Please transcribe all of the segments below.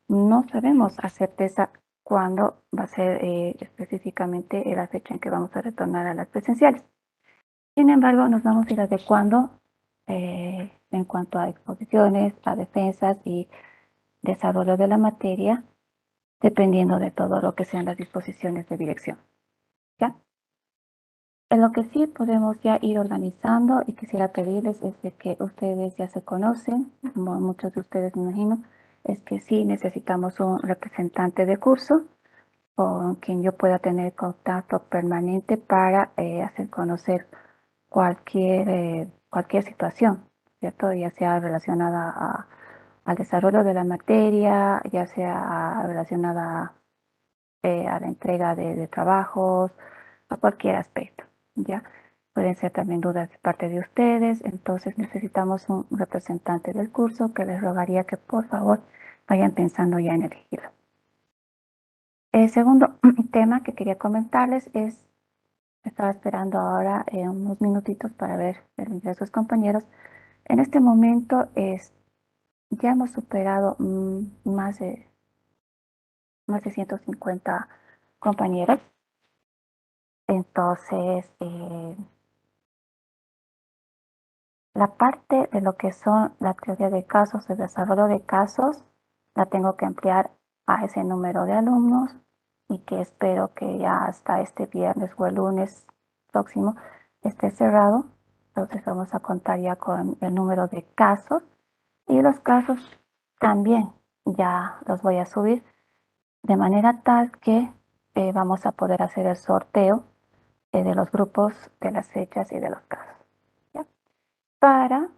no sabemos a certeza cuándo va a ser específicamente la fecha en que vamos a retornar a las presenciales. Sin embargo, nos vamos a ir adecuando en cuanto a exposiciones, a defensas y desarrollo de la materia, dependiendo de todo lo que sean las disposiciones de dirección. ¿Ya? En lo que sí podemos ya ir organizando y quisiera pedirles es de que ustedes ya se conocen, como muchos de ustedes me imagino, es que sí necesitamos un representante de curso con quien yo pueda tener contacto permanente para hacer conocer cualquier situación, ¿cierto? Ya sea relacionada al desarrollo de la materia, ya sea relacionada a la entrega de trabajos, a cualquier aspecto, ¿ya? Pueden ser también dudas de parte de ustedes, entonces necesitamos un representante del curso que les rogaría que por favor vayan pensando ya en elegirlo. El segundo tema que quería comentarles es, estaba esperando ahora unos minutitos para ver el ingreso de sus compañeros. En este momento ya hemos superado más de 150 compañeros. Entonces, la parte de lo que son la teoría de casos, el desarrollo de casos, la tengo que ampliar a ese número de alumnos y que espero que ya hasta este viernes o el lunes próximo esté cerrado. Entonces vamos a contar ya con el número de casos y los casos también ya los voy a subir de manera tal que vamos a poder hacer el sorteo de los grupos, de las fechas y de los casos. ¿Ya? Para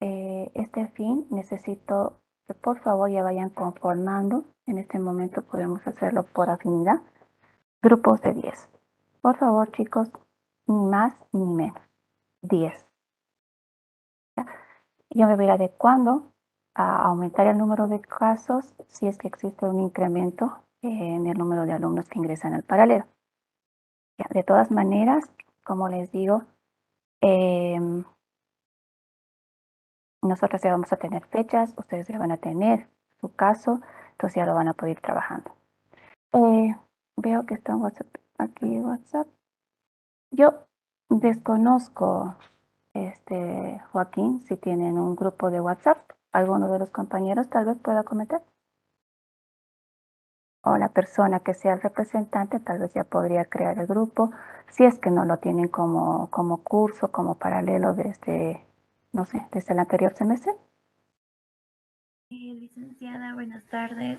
este fin necesito que por favor ya vayan conformando. En este momento podemos hacerlo por afinidad. Grupos de 10. Por favor, chicos, ni más ni menos. 10. ¿Ya? Yo me voy a ir adecuando a aumentar el número de casos si es que existe un incremento en el número de alumnos que ingresan al paralelo. ¿Ya? De todas maneras, como les digo, nosotros ya vamos a tener fechas, ustedes ya van a tener su caso, entonces ya lo van a poder ir trabajando. Veo que está en WhatsApp, aquí WhatsApp. Yo desconozco, Joaquín, si tienen un grupo de WhatsApp, alguno de los compañeros tal vez pueda comentar. O la persona que sea el representante tal vez ya podría crear el grupo, si es que no lo tienen como curso, como paralelo desde, no sé, desde el anterior semestre. Licenciada, buenas tardes.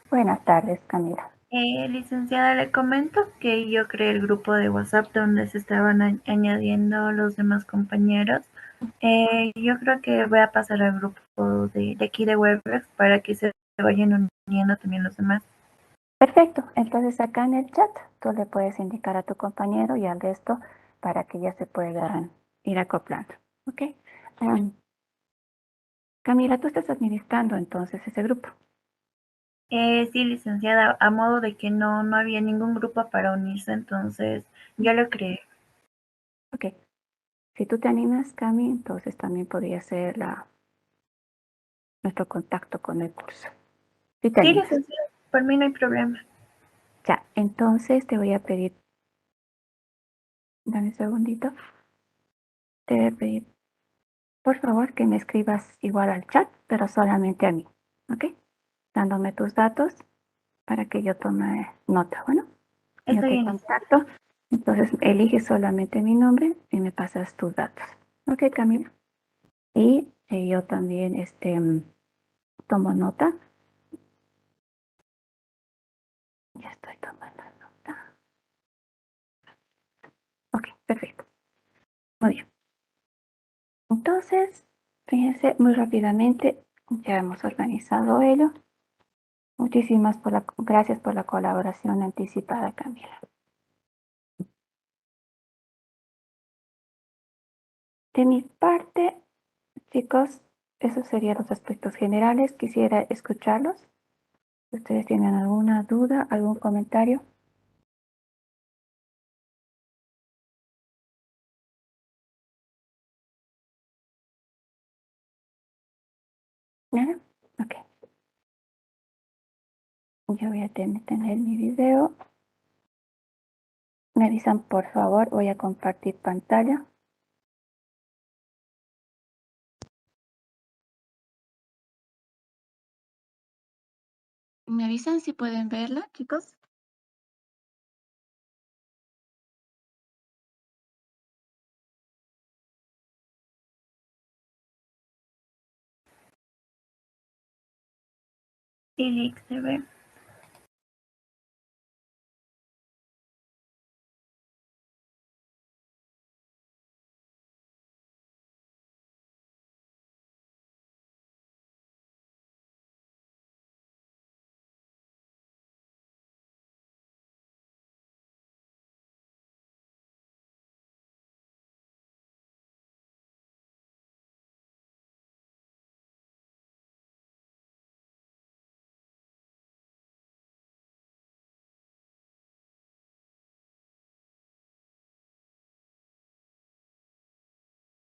Buenas tardes, Camila. Licenciada, le comento que yo creé el grupo de WhatsApp donde se estaban añadiendo los demás compañeros. Yo creo que voy a pasar al grupo de aquí de Webex para que se vayan uniendo también los demás. Perfecto, entonces acá en el chat tú le puedes indicar a tu compañero y al resto para que ya se puedan ir acoplando. ¿Ok? Um, Camila, tú estás administrando entonces ese grupo. Sí, licenciada, a modo de que no había ningún grupo para unirse, entonces yo lo creé. Ok, si tú te animas, Cami, entonces también podría ser nuestro contacto con el curso. Si te Sí, animas. licenciada, por mí no hay problema. Ya, entonces te voy a pedir, dame un segundito, te voy a pedir, por favor, que me escribas igual al chat, pero solamente a mí. ¿Ok? Dándome tus datos para que yo tome nota. Bueno, yo Está te bien, licenciada. contacto. Entonces, eliges solamente mi nombre y me pasas tus datos. Ok, Camila. Y yo también tomo nota. Ya estoy tomando nota. Ok, perfecto. Muy bien. Entonces, fíjense muy rápidamente, ya hemos organizado ello. Muchísimas gracias por la colaboración anticipada, Camila. De mi parte, chicos, esos serían los aspectos generales. Quisiera escucharlos. Si ustedes tienen alguna duda, algún comentario. ¿Nada? Ok. Yo voy a detener mi video. Me avisan, por favor, voy a compartir pantalla. ¿Me avisan si pueden verla, chicos? Y se ve.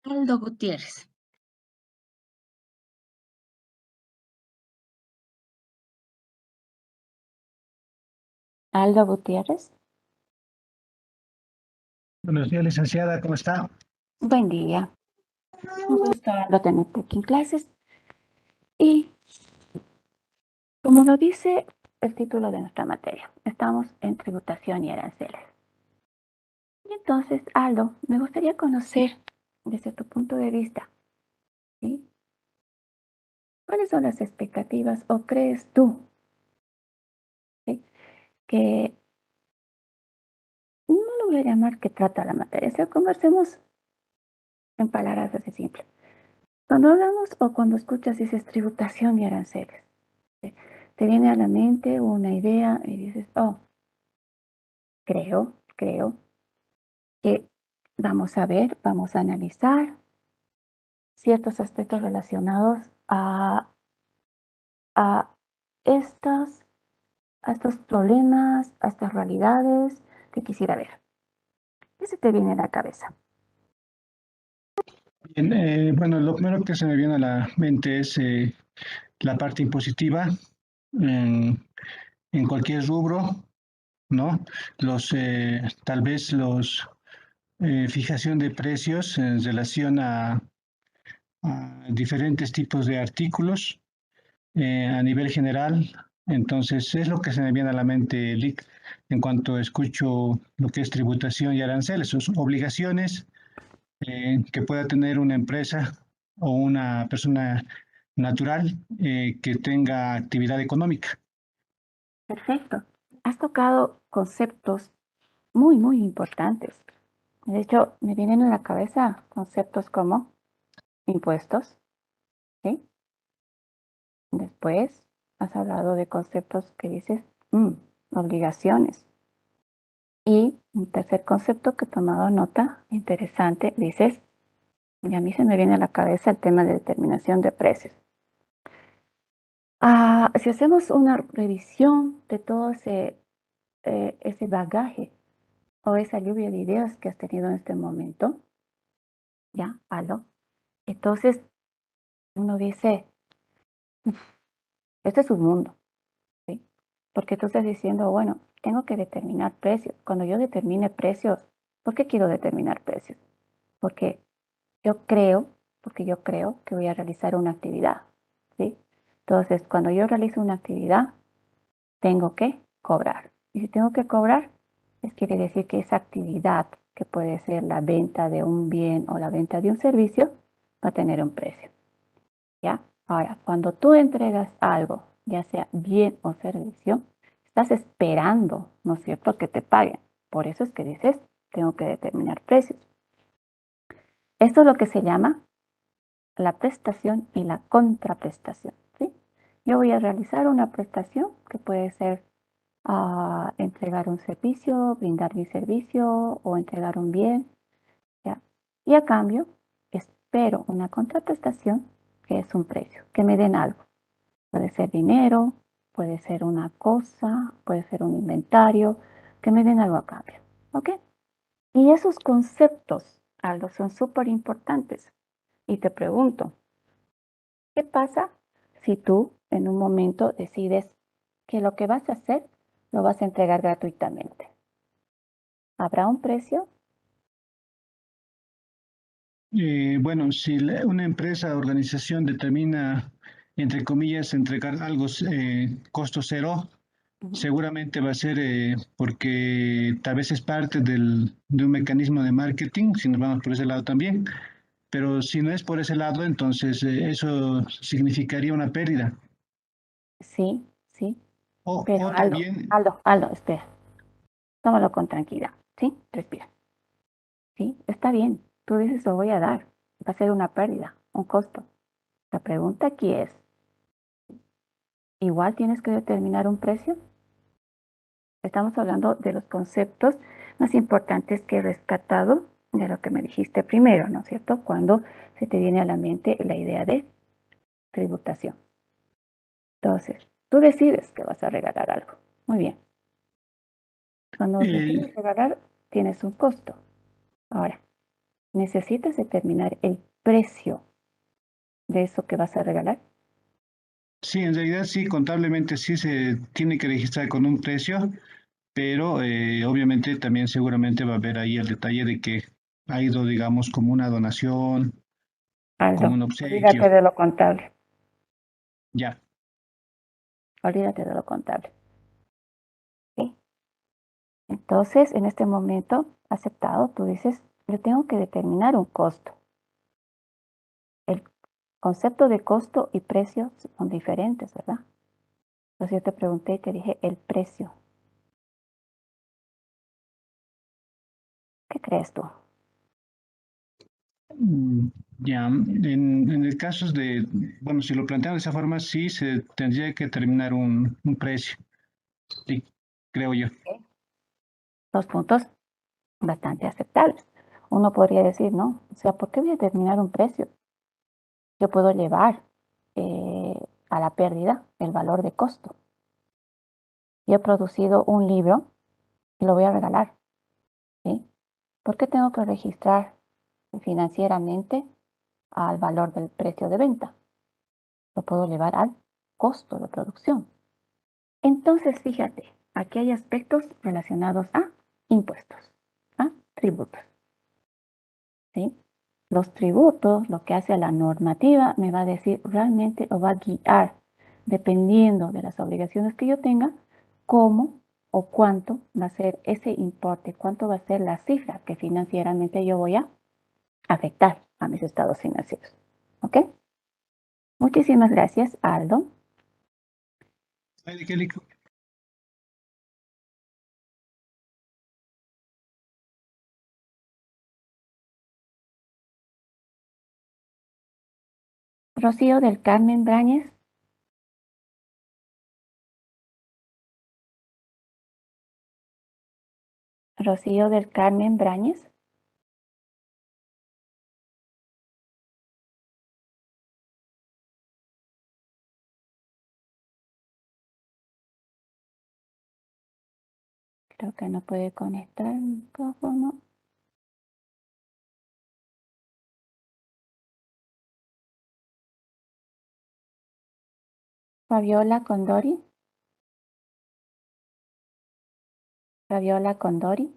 Aldo Gutiérrez. Aldo Gutiérrez. Buenos días, licenciada, ¿cómo está? Buen día. Un gusto Aldo tenerte aquí en clases. Y como lo dice el título de nuestra materia, estamos en tributación y aranceles. Y entonces, Aldo, me gustaría conocer desde tu punto de vista, ¿sí? ¿Cuáles son las expectativas o crees tú, ¿sí?, que no lo voy a llamar que trata la materia, o sea, conversemos en palabras así simples. Cuando hablamos o cuando escuchas dices tributación y aranceles, ¿sí?, te viene a la mente una idea y dices, oh, creo que vamos a ver, vamos a analizar ciertos aspectos relacionados a estas, a estos problemas, a estas realidades que quisiera ver. ¿Qué se te viene a la cabeza? Bien, bueno, lo primero que se me viene a la mente es la parte impositiva en cualquier rubro, ¿no? Tal vez los fijación de precios en relación a diferentes tipos de artículos a nivel general. Entonces, es lo que se me viene a la mente, Lic, en cuanto escucho lo que es tributación y aranceles, sus obligaciones que pueda tener una empresa o una persona natural que tenga actividad económica. Perfecto. Has tocado conceptos muy importantes. De hecho, me vienen a la cabeza conceptos como impuestos, ¿sí? Después has hablado de conceptos que dices, obligaciones. Y un tercer concepto que he tomado nota, interesante, dices, y a mí se me viene a la cabeza el tema de determinación de precios. Si hacemos una revisión de todo ese bagaje o esa lluvia de ideas que has tenido en este momento, ya, Aldo, entonces uno dice, este es un mundo, ¿sí? Porque tú estás diciendo, bueno, tengo que determinar precios. Cuando yo determine precios, ¿por qué quiero determinar precios? Porque yo creo, porque yo creo que voy a realizar una actividad, ¿sí? Entonces, cuando yo realizo una actividad, tengo que cobrar. Y si tengo que cobrar, quiere decir que esa actividad, que puede ser la venta de un bien o la venta de un servicio, va a tener un precio, ¿ya? Ahora, cuando tú entregas algo, ya sea bien o servicio, estás esperando, ¿no es cierto?, que te paguen. Por eso es que dices, tengo que determinar precios. Esto es lo que se llama la prestación y la contraprestación, ¿sí? Yo voy a realizar una prestación que puede ser entregar un servicio, brindar mi servicio o entregar un bien, ¿ya? Y a cambio, espero una contraprestación que es un precio, que me den algo. Puede ser dinero, puede ser una cosa, puede ser un inventario, que me den algo a cambio, ¿ok? Y esos conceptos, Aldo, son súper importantes. Y te pregunto, ¿qué pasa si tú en un momento decides que lo que vas a hacer lo vas a entregar gratuitamente. ¿Habrá un precio? Bueno, si una empresa o organización determina, entre comillas, entregar algo costo cero, seguramente va a ser porque tal vez es parte de un mecanismo de marketing, si nos vamos por ese lado también, pero si no es por ese lado, entonces eso significaría una pérdida. Sí, sí. O, Pero o también, Aldo, espera. Tómalo con tranquilidad, ¿sí? Respira. Sí, está bien. Tú dices, lo voy a dar. Va a ser una pérdida, un costo. La pregunta aquí es, ¿igual tienes que determinar un precio? Estamos hablando de los conceptos más importantes que he rescatado de lo que me dijiste primero, ¿no es cierto? Cuando se te viene a la mente la idea de tributación. Entonces, tú decides que vas a regalar algo. Muy bien. Cuando eh, decides regalar, tienes un costo. Ahora, necesitas determinar el precio de eso que vas a regalar. sí, en realidad sí, contablemente sí se tiene que registrar con un precio, pero obviamente también seguramente va a haber ahí el detalle de que ha ido, digamos, como una donación, como Aldo, un obsequio, olvídate de lo contable. ya. Olvídate de lo contable. ¿Sí? Entonces, en este momento aceptado, tú dices, yo tengo que determinar un costo. El concepto de costo y precio son diferentes, ¿verdad? Entonces yo te pregunté y te dije el precio. ¿Qué crees tú? Mm, ya, en el caso de, bueno, si lo plantean de esa forma, sí se tendría que determinar un precio, sí, creo yo. Dos puntos bastante aceptables. Uno podría decir, ¿no? O sea, ¿por qué voy a determinar un precio? Yo puedo llevar a la pérdida el valor de costo. Yo he producido un libro y lo voy a regalar, ¿sí? ¿Por qué tengo que registrar financieramente al valor del precio de venta? Lo puedo llevar al costo de producción. Entonces, fíjate, aquí hay aspectos relacionados a impuestos, a tributos, ¿sí? Los tributos, lo que hace a la normativa, me va a decir realmente o va a guiar, dependiendo de las obligaciones que yo tenga, cómo o cuánto va a ser ese importe, cuánto va a ser la cifra que financieramente yo voy a afectar a mis estados financieros. ¿Ok? Muchísimas gracias, Aldo. Ay, Kelly, Rocío del Carmen Brañez. Rocío del Carmen Brañez. Creo que no puede conectar el micrófono. Fabiola Condori. Fabiola Condori.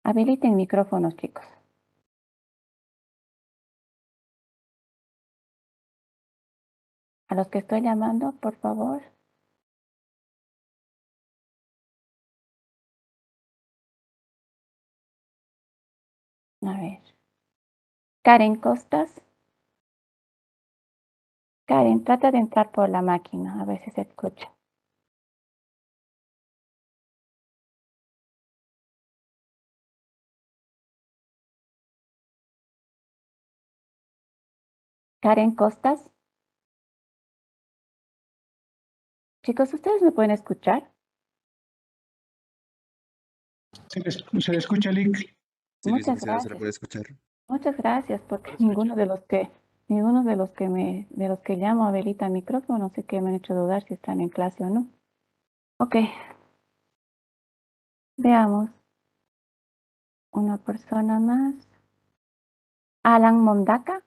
Habiliten micrófonos, chicos. A los que estoy llamando, por favor. A ver. Karen Costas. Karen, trata de entrar por la máquina, a ver si se escucha. Karen Costas. Chicos, ¿ustedes me pueden escuchar? se le escucha, Lick. Sí, Muchas licenciada, se la gracias. puede escuchar. Muchas gracias, porque ninguno de los que llamo habilita el micrófono, no sé qué me han hecho dudar si están en clase o no. Ok, veamos. Una persona más. Alan Mondaca.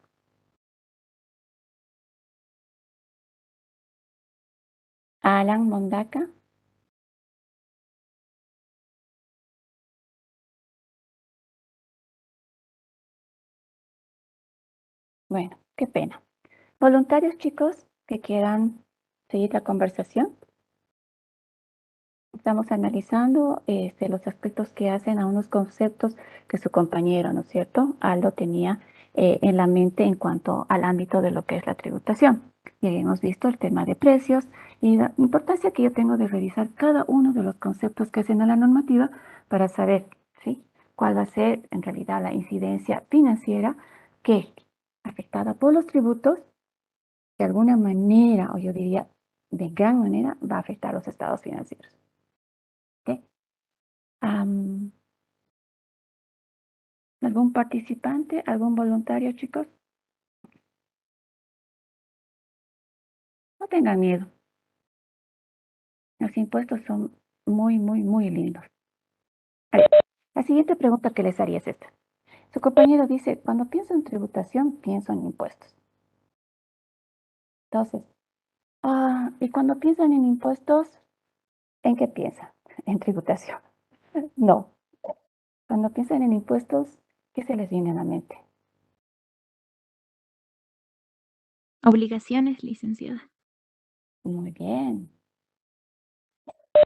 Alan Mondaca. Bueno, qué pena. Voluntarios, chicos, que quieran seguir la conversación. Estamos analizando los aspectos que hacen a unos conceptos que su compañero, ¿no es cierto? Aldo tenía en la mente en cuanto al ámbito de lo que es la tributación. Y hemos visto el tema de precios y la importancia que yo tengo de revisar cada uno de los conceptos que hacen a la normativa para saber, ¿sí?, cuál va a ser en realidad la incidencia financiera que, afectada por los tributos, de alguna manera, o yo diría de gran manera, va a afectar los estados financieros. ¿Ok? ¿Algún participante, algún voluntario, chicos? No tengan miedo. Los impuestos son muy, muy, muy lindos. A ver, la siguiente pregunta que les haría es esta. Su compañero dice, cuando pienso en tributación, pienso en impuestos. Entonces, y cuando piensan en impuestos, ¿en qué piensan? En tributación. No. Cuando piensan en impuestos, ¿qué se les viene a la mente? Obligaciones, licenciada. Muy bien.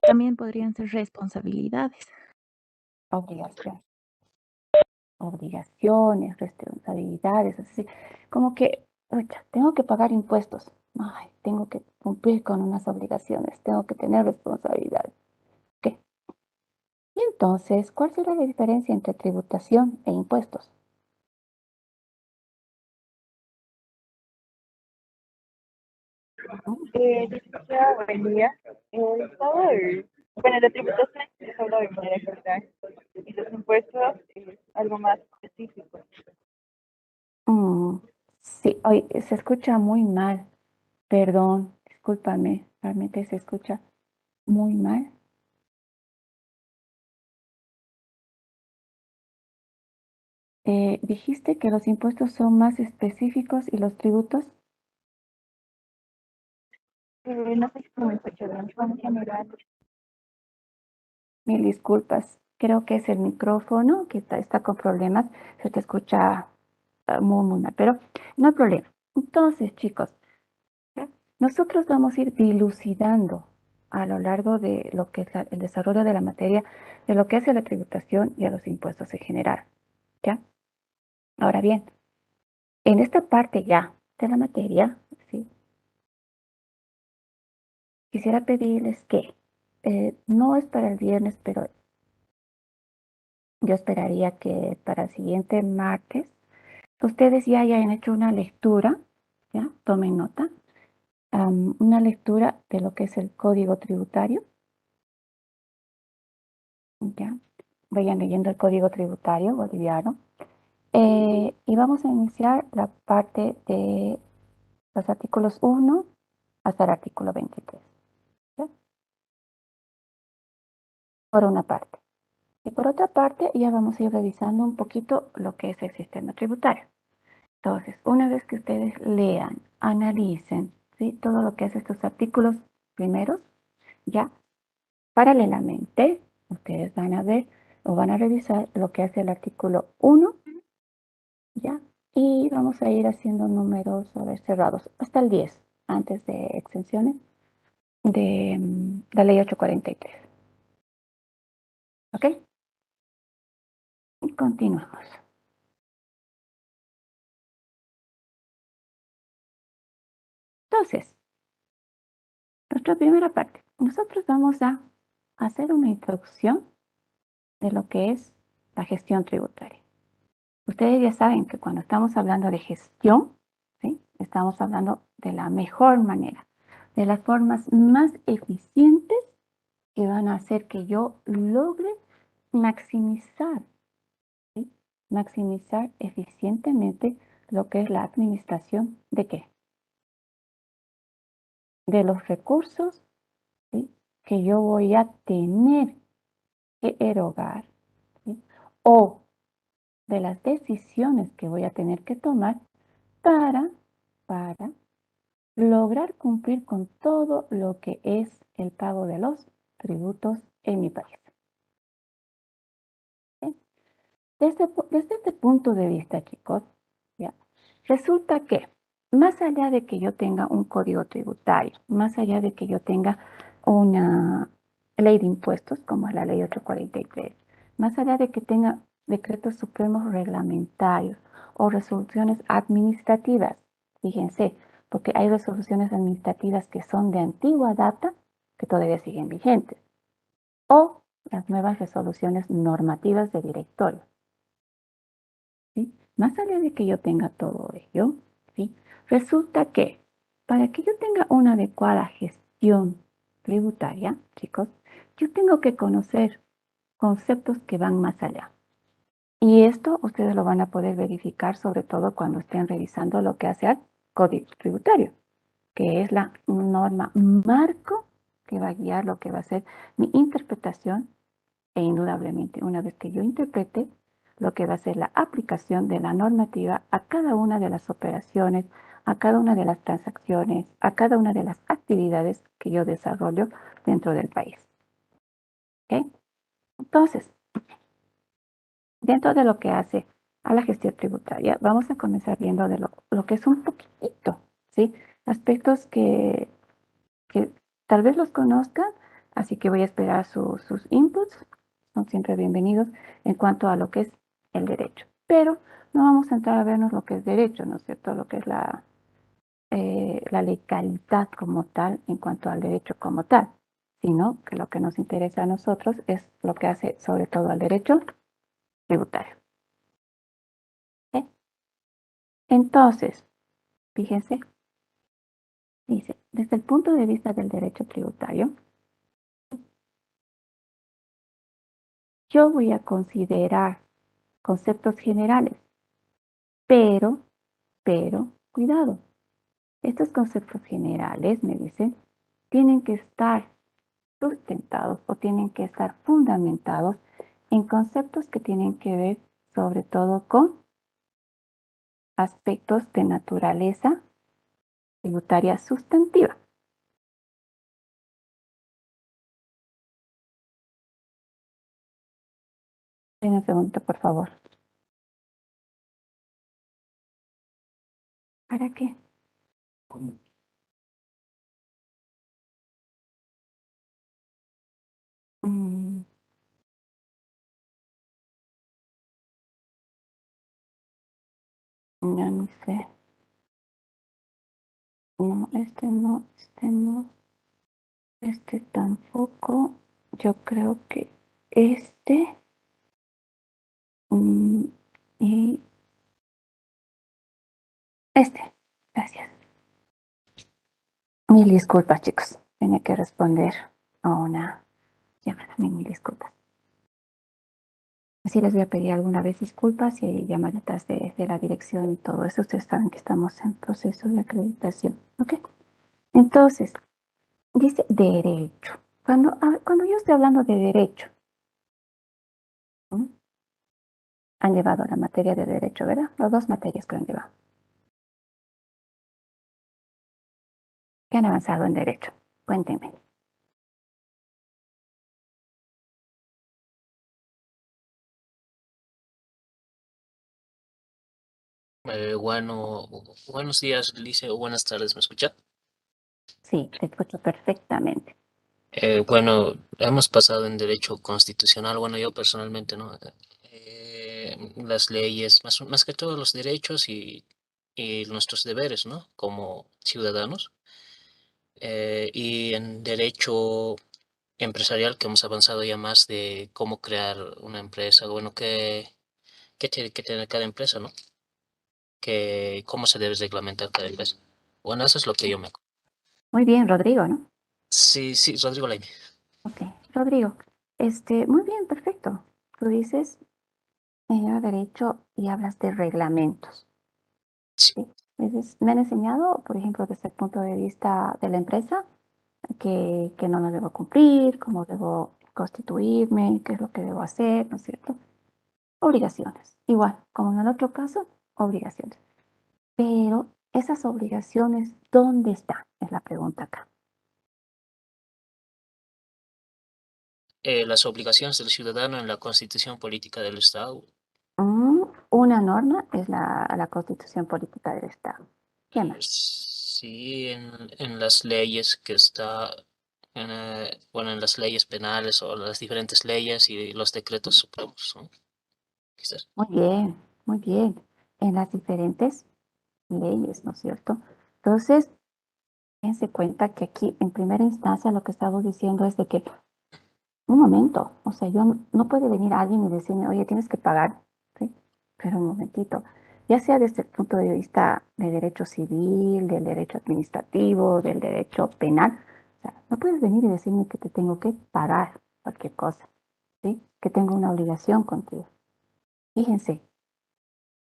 También podrían ser responsabilidades. Obligación. Obligaciones, responsabilidades, así como que, oiga, tengo que pagar impuestos. Ay, tengo que cumplir con unas obligaciones, tengo que tener responsabilidades. ¿Qué? Y entonces, ¿cuál será la diferencia entre tributación e impuestos? Licenciada, buen día. Bueno, la tributación es algo de manera general y los impuestos es algo más específico. Sí, hoy se escucha muy mal. Perdón, discúlpame, realmente se escucha muy mal. Dijiste que los impuestos son más específicos y los tributos. No sé si me escucho bien, son general. Mil disculpas. Creo que es el micrófono que está con problemas. Se te escucha muy, muy mal, pero no hay problema. Entonces, chicos, ¿ya? Nosotros vamos a ir dilucidando a lo largo de lo que es el desarrollo de la materia, de lo que hace a la tributación y a los impuestos en general. ¿Ya? Ahora bien, en esta parte ya de la materia, ¿sí?, quisiera pedirles que no es para el viernes, pero yo esperaría que para el siguiente martes ustedes ya hayan hecho una lectura, ¿ya? Tomen nota, una lectura de lo que es el código tributario, ¿ya? Vayan leyendo el código tributario boliviano. Y vamos a iniciar la parte de los artículos 1 hasta el artículo 23, ¿ya? Por una parte. Y por otra parte, ya vamos a ir revisando un poquito lo que es el sistema tributario. Entonces, una vez que ustedes lean, analicen, ¿sí?, todo lo que es estos artículos primeros, ya paralelamente, ustedes van a ver o van a revisar lo que hace el artículo 1, ya, y vamos a ir haciendo números, a ver, cerrados, hasta el 10, antes de exenciones de la ley 843. ¿Ok? Y continuamos. Entonces, nuestra primera parte, nosotros vamos a hacer una introducción de lo que es la gestión tributaria. Ustedes ya saben que cuando estamos hablando de gestión, ¿sí?, estamos hablando de la mejor manera, de las formas más eficientes que van a hacer que yo logre maximizar, ¿sí?, maximizar eficientemente lo que es la administración de qué, de los recursos, ¿sí?, que yo voy a tener que erogar, ¿sí?, o de las decisiones que voy a tener que tomar para lograr cumplir con todo lo que es el pago de los tributos en mi país. ¿Sí? Desde este punto de vista, chicos, ¿ya? Resulta que más allá de que yo tenga un código tributario, más allá de que yo tenga una ley de impuestos, como es la ley 843, más allá de que tenga decretos supremos reglamentarios o resoluciones administrativas, fíjense, porque hay resoluciones administrativas que son de antigua data que todavía siguen vigentes, o las nuevas resoluciones normativas de directorio. ¿Sí? Más allá de que yo tenga todo ello, ¿sí? Resulta que para que yo tenga una adecuada gestión tributaria, chicos, yo tengo que conocer conceptos que van más allá. Y esto ustedes lo van a poder verificar sobre todo cuando estén revisando lo que hace al Código Tributario, que es la norma marco que va a guiar lo que va a ser mi interpretación e indudablemente, una vez que yo interprete lo que va a ser la aplicación de la normativa a cada una de las operaciones, a cada una de las transacciones, a cada una de las actividades que yo desarrollo dentro del país. ¿Ok? Entonces, dentro de lo que hace a la gestión tributaria, vamos a comenzar viendo de lo que es un poquitito, ¿sí? Aspectos que tal vez los conozcan, así que voy a esperar sus inputs, son siempre bienvenidos en cuanto a lo que es el derecho. Pero no vamos a entrar a vernos lo que es derecho, ¿no es cierto? Lo que es la legalidad como tal en cuanto al derecho como tal, sino que lo que nos interesa a nosotros es lo que hace sobre todo al derecho tributario. ¿Ok? Entonces, fíjense, dice, desde el punto de vista del derecho tributario, yo voy a considerar conceptos generales, pero, cuidado, estos conceptos generales, me dicen, tienen que estar sustentados o tienen que estar fundamentados en conceptos que tienen que ver sobre todo con aspectos de naturaleza tributaria sustantiva. Un segundo, por favor. ¿Para qué? Mm, ya no sé. No, este tampoco. Yo creo que este mm, y este. Gracias. Mil disculpas, chicos. Tenía que responder a una llamada. Mil disculpas. Así les voy a pedir alguna vez disculpas y llamaditas de la dirección y todo eso. Ustedes saben que estamos en proceso de acreditación. ¿Ok? Entonces, dice derecho. Cuando yo estoy hablando de derecho, ¿m? Han llevado la materia de derecho, ¿verdad? Las dos materias que han llevado. ¿Qué han avanzado en derecho? Cuéntenme. Buenos días, Lice, o buenas tardes, ¿me escucha? Sí, te escucho perfectamente. Hemos pasado en derecho constitucional, bueno, yo personalmente, ¿no? Las leyes, más que todo los derechos y nuestros deberes, ¿no? Como ciudadanos. Y en derecho empresarial que hemos avanzado ya más de cómo crear una empresa, bueno, qué tiene que tener cada empresa, ¿no? Cómo se debe reglamentar cada empresa. Bueno, eso es lo que yo me acuerdo. Muy bien, Rodrigo, ¿no? Sí, sí, Rodrigo Lainez. Ok, Rodrigo. Muy bien, perfecto. Tú dices derecho y hablas de reglamentos. Sí, Sí. Me han enseñado, por ejemplo, desde el punto de vista de la empresa, que no lo debo cumplir, cómo debo constituirme, qué es lo que debo hacer, ¿no es cierto? Obligaciones. Igual, como en el otro caso, obligaciones. Pero esas obligaciones, ¿dónde están? Es la pregunta acá. Las obligaciones del ciudadano en la Constitución Política del Estado. Una norma es la Constitución Política del Estado. ¿Qué más? Sí, en las leyes que está, bueno, en las leyes penales o las diferentes leyes y los decretos supremos, ¿no? Quizás. Muy bien, muy bien. En las diferentes leyes, ¿no es cierto? Entonces, dense cuenta que aquí, en primera instancia, lo que estamos diciendo es de que, un momento, o sea, yo no puede venir alguien y decirme, oye, tienes que pagar, ¿sí? Pero un momentito, ya sea desde el punto de vista de derecho civil, del derecho administrativo, del derecho penal, o sea, no puedes venir y decirme que te tengo que pagar cualquier cosa, ¿sí? Que tengo una obligación contigo. Fíjense,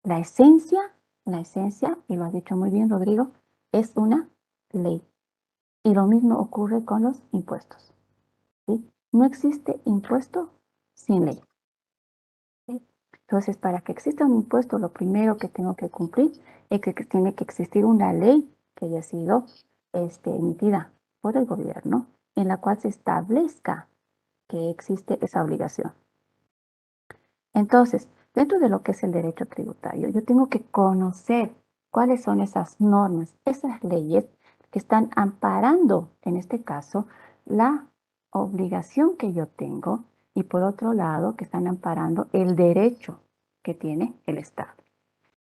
la esencia, y lo ha dicho muy bien Rodrigo, es una ley. Y lo mismo ocurre con los impuestos, ¿sí? No existe impuesto sin ley, ¿sí? Entonces, para que exista un impuesto, lo primero que tengo que cumplir es que tiene que existir una ley que haya sido emitida por el gobierno en la cual se establezca que existe esa obligación. Entonces, dentro de lo que es el derecho tributario, yo tengo que conocer cuáles son esas normas, esas leyes que están amparando, en este caso, la obligación que yo tengo y por otro lado, que están amparando el derecho que tiene el Estado.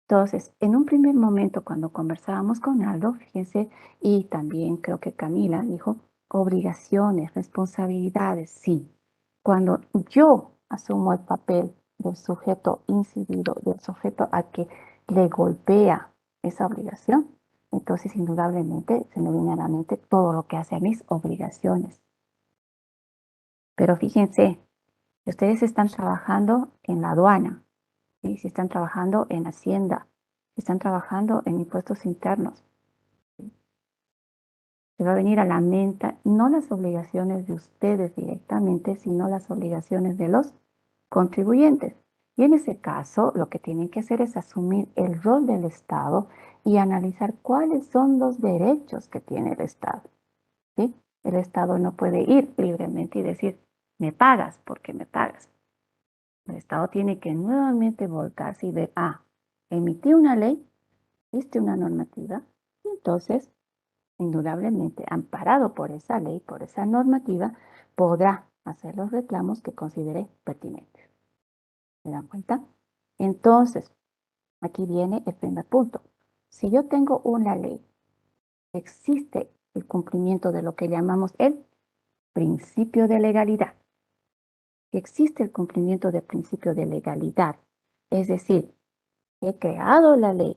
Entonces, en un primer momento, cuando conversábamos con Aldo, fíjense, y también creo que Camila dijo, obligaciones, responsabilidades, sí. Cuando yo asumo el papel del sujeto incidido, del sujeto a que le golpea esa obligación, entonces indudablemente se me viene a la mente todo lo que hace a mis obligaciones. Pero fíjense, ustedes están trabajando en la aduana, ¿sí? Si están trabajando en Hacienda, si están trabajando en impuestos internos, se va a venir a la mente no las obligaciones de ustedes directamente, sino las obligaciones de los contribuyentes. Y en ese caso, lo que tienen que hacer es asumir el rol del Estado y analizar cuáles son los derechos que tiene el Estado, ¿sí? El Estado no puede ir libremente y decir, me pagas porque me pagas. El Estado tiene que nuevamente volcarse y ver, emití una ley, existe una normativa, y entonces, indudablemente, amparado por esa ley, por esa normativa, podrá hacer los reclamos que considere pertinentes. ¿Se dan cuenta? Entonces, aquí viene el primer punto. Si yo tengo una ley, existe el cumplimiento de lo que llamamos el principio de legalidad. Existe el cumplimiento del principio de legalidad. Es decir, he creado la ley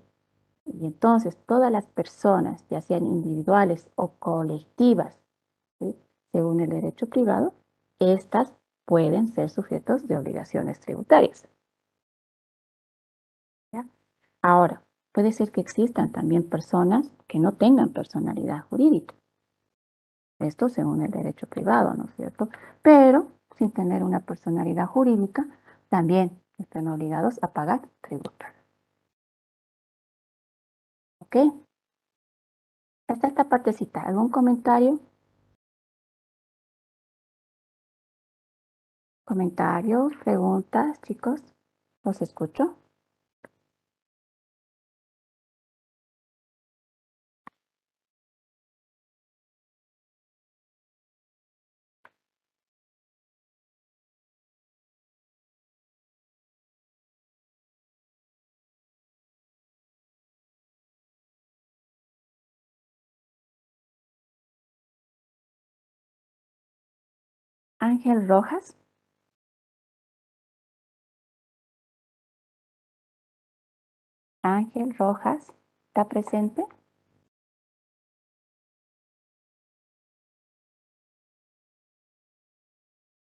y entonces todas las personas, ya sean individuales o colectivas, ¿sí? Según el derecho privado, estas pueden ser sujetos de obligaciones tributarias. ¿Ya? Ahora, puede ser que existan también personas que no tengan personalidad jurídica. Esto según el derecho privado, ¿no es cierto? Pero sin tener una personalidad jurídica, también están obligados a pagar tributos. ¿Ok? Hasta esta partecita. ¿Algún comentario? ¿Comentarios? ¿Preguntas, chicos? ¿Los escucho? Ángel Rojas. Ángel Rojas, ¿está presente?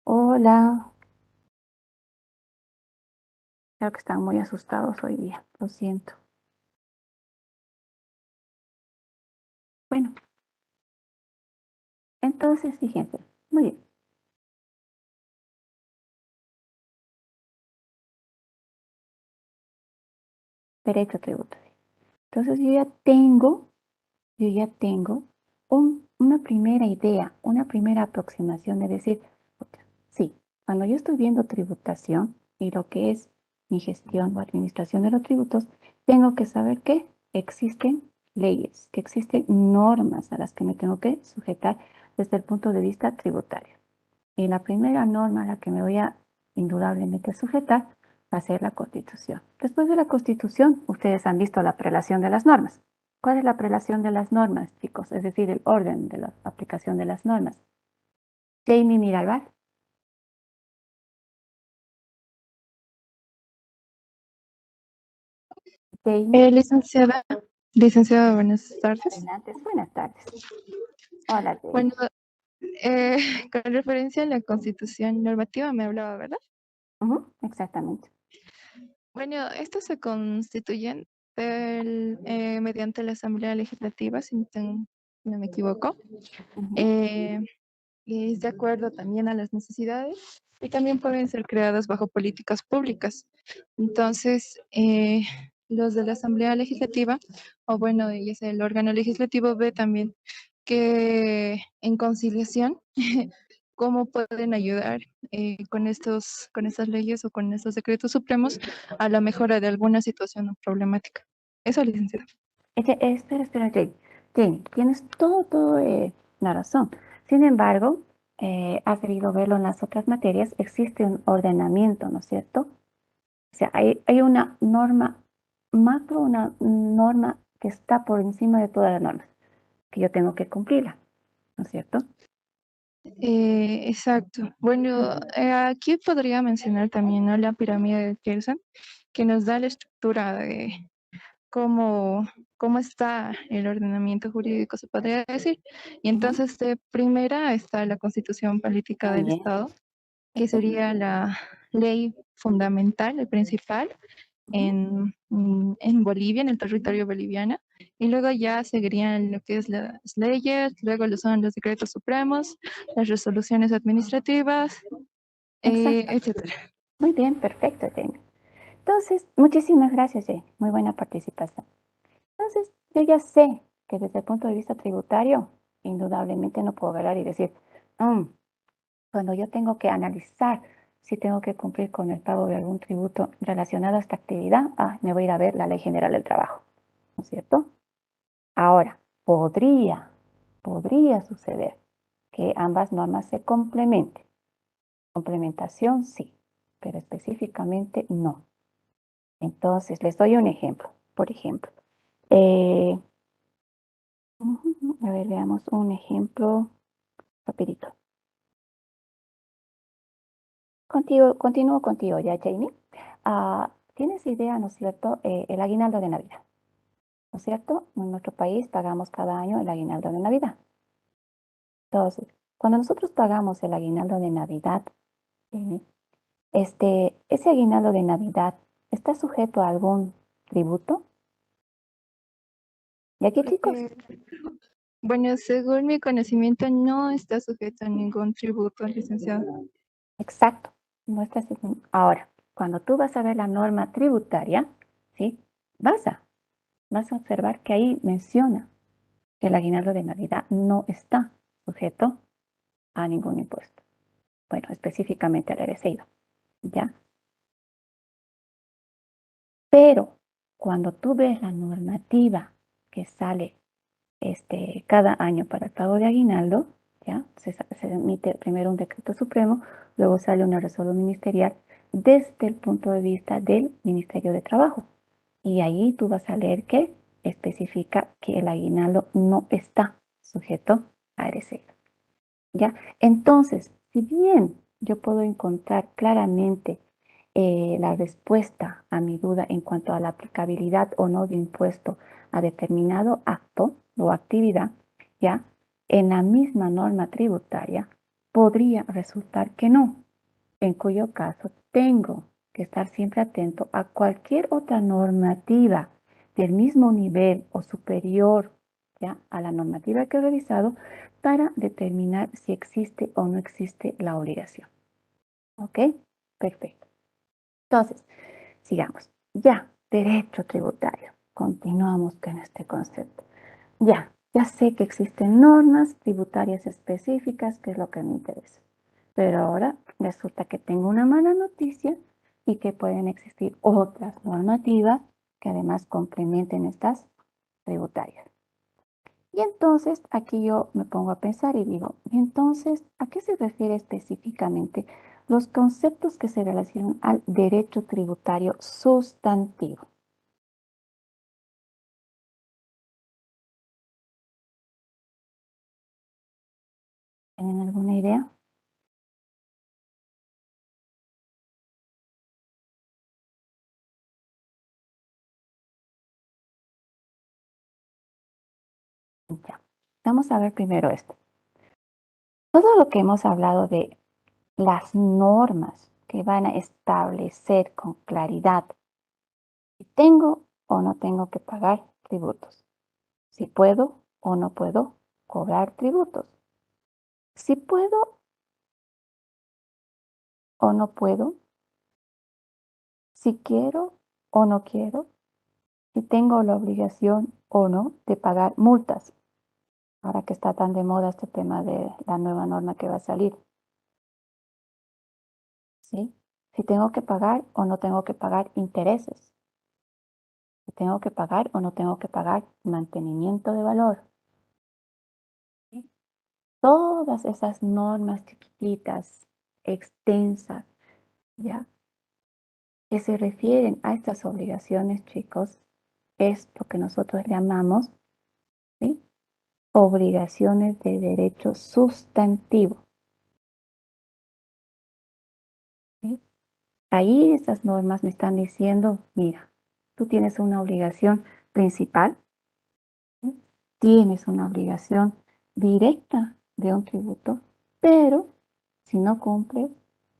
Hola. Creo que están muy asustados hoy día, lo siento. Bueno, entonces fíjense, muy bien. Derecho tributario. Entonces yo ya tengo una primera idea, una primera aproximación de decir, sí, cuando yo estoy viendo tributación y lo que es mi gestión o administración de los tributos, tengo que saber que existen leyes, que existen normas a las que me tengo que sujetar desde el punto de vista tributario. Y la primera norma a la que me voy a indudablemente sujetar va a ser la Constitución. Después de la Constitución, ustedes han visto la prelación de las normas. ¿Cuál es la prelación de las normas, chicos? Es decir, el orden de la aplicación de las normas. Jamie Miralbar. Jamie. Licenciada, buenas tardes. Adelante, buenas tardes. Hola, Jamie. Bueno, con referencia a la Constitución normativa me hablaba, ¿verdad? Exactamente. Bueno, estos se constituyen mediante la Asamblea Legislativa, si no me equivoco. Es de acuerdo también a las necesidades y también pueden ser creadas bajo políticas públicas. Entonces, los de la Asamblea Legislativa, o bueno, ya sea el órgano legislativo, ve también que en conciliación, cómo pueden ayudar con estas leyes o con estos decretos supremos a la mejora de alguna situación o problemática. Eso, licenciada. Espera, Jamie. Jamie, tienes todo la razón. Sin embargo, has debido verlo en las otras materias, existe un ordenamiento, ¿no es cierto? O sea, hay una norma macro, una norma que está por encima de todas las normas, que yo tengo que cumplirla, ¿no es cierto? Exacto. Bueno, aquí podría mencionar también, ¿no?, la pirámide de Kelsen, que nos da la estructura de cómo está el ordenamiento jurídico, se podría decir. Y entonces, de primera está la Constitución Política Muy del bien. Estado, que sería la ley fundamental, el principal, en Bolivia, en el territorio boliviano, y luego ya seguirían lo que es las leyes, luego lo son los decretos supremos, las resoluciones administrativas, Exacto. etcétera. Muy bien, perfecto, Jamie. Entonces, muchísimas gracias, Jamie. Muy buena participación. Entonces, yo ya sé que desde el punto de vista tributario, indudablemente no puedo hablar y decir, cuando yo tengo que analizar si tengo que cumplir con el pago de algún tributo relacionado a esta actividad, me voy a ir a ver la Ley General del Trabajo, ¿no es cierto? Ahora, podría suceder que ambas normas se complementen. Complementación sí, pero específicamente no. Entonces, les doy un ejemplo. Por ejemplo, a ver, veamos un ejemplo rapidito. Continúo contigo ya, Jamie. ¿Tienes idea, no es cierto, el aguinaldo de Navidad? ¿No es cierto? En nuestro país pagamos cada año el aguinaldo de Navidad. Entonces, cuando nosotros pagamos el aguinaldo de Navidad, Jamie, ese aguinaldo de Navidad está sujeto a algún tributo. ¿Y aquí, chicos? Bueno, según mi conocimiento, no está sujeto a ningún tributo, licenciado. Exacto. No está Ahora, cuando tú vas a ver la norma tributaria, ¿sí? Vas a observar que ahí menciona que el aguinaldo de Navidad no está sujeto a ningún impuesto. Bueno, específicamente al RSI, ¿ya? Pero cuando tú ves la normativa que sale cada año para el pago de aguinaldo, ¿ya? Se emite primero un decreto supremo, luego sale una resolución ministerial desde el punto de vista del Ministerio de Trabajo. Y ahí tú vas a leer que especifica que el aguinaldo no está sujeto a RSI. ¿Ya? Entonces, si bien yo puedo encontrar claramente la respuesta a mi duda en cuanto a la aplicabilidad o no de impuesto a determinado acto o actividad, ¿ya? En la misma norma tributaria podría resultar que no, en cuyo caso tengo que estar siempre atento a cualquier otra normativa del mismo nivel o superior, ¿ya?, a la normativa que he revisado para determinar si existe o no existe la obligación. ¿Ok? Perfecto. Entonces, sigamos. Ya, derecho tributario. continuamos con este concepto. Ya sé que existen normas tributarias específicas, que es lo que me interesa. Pero ahora resulta que tengo una mala noticia y que pueden existir otras normativas que además complementen estas tributarias. Y entonces aquí yo me pongo a pensar y digo, ¿y entonces a qué se refiere específicamente los conceptos que se relacionan al derecho tributario sustantivo? ¿Tienen alguna idea? Ya. Vamos a ver primero esto. Todo lo que hemos hablado de las normas que van a establecer con claridad si tengo o no tengo que pagar tributos, si puedo o no puedo cobrar tributos, si puedo o no puedo, si quiero o no quiero, si tengo la obligación o no de pagar multas. Ahora que está tan de moda este tema de la nueva norma que va a salir, ¿sí? Si tengo que pagar o no tengo que pagar intereses, si tengo que pagar o no tengo que pagar mantenimiento de valor. ¿Sí? Todas esas normas chiquititas, extensas, ¿ya? Que se refieren a estas obligaciones, chicos, es lo que nosotros llamamos, ¿sí?, obligaciones de derecho sustantivo. ¿Sí? Ahí estas normas me están diciendo, mira, tú tienes una obligación principal, ¿sí?, tienes una obligación directa de un tributo, pero si no cumples,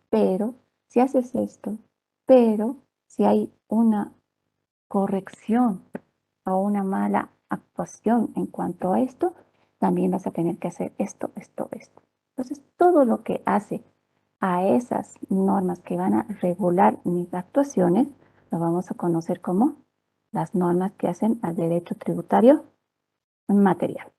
pero si haces esto, pero si hay una corrección o una mala actuación en cuanto a esto, también vas a tener que hacer esto, esto, esto. Entonces, todo lo que hace a esas normas que van a regular mis actuaciones, lo vamos a conocer como las normas que hacen al derecho tributario material.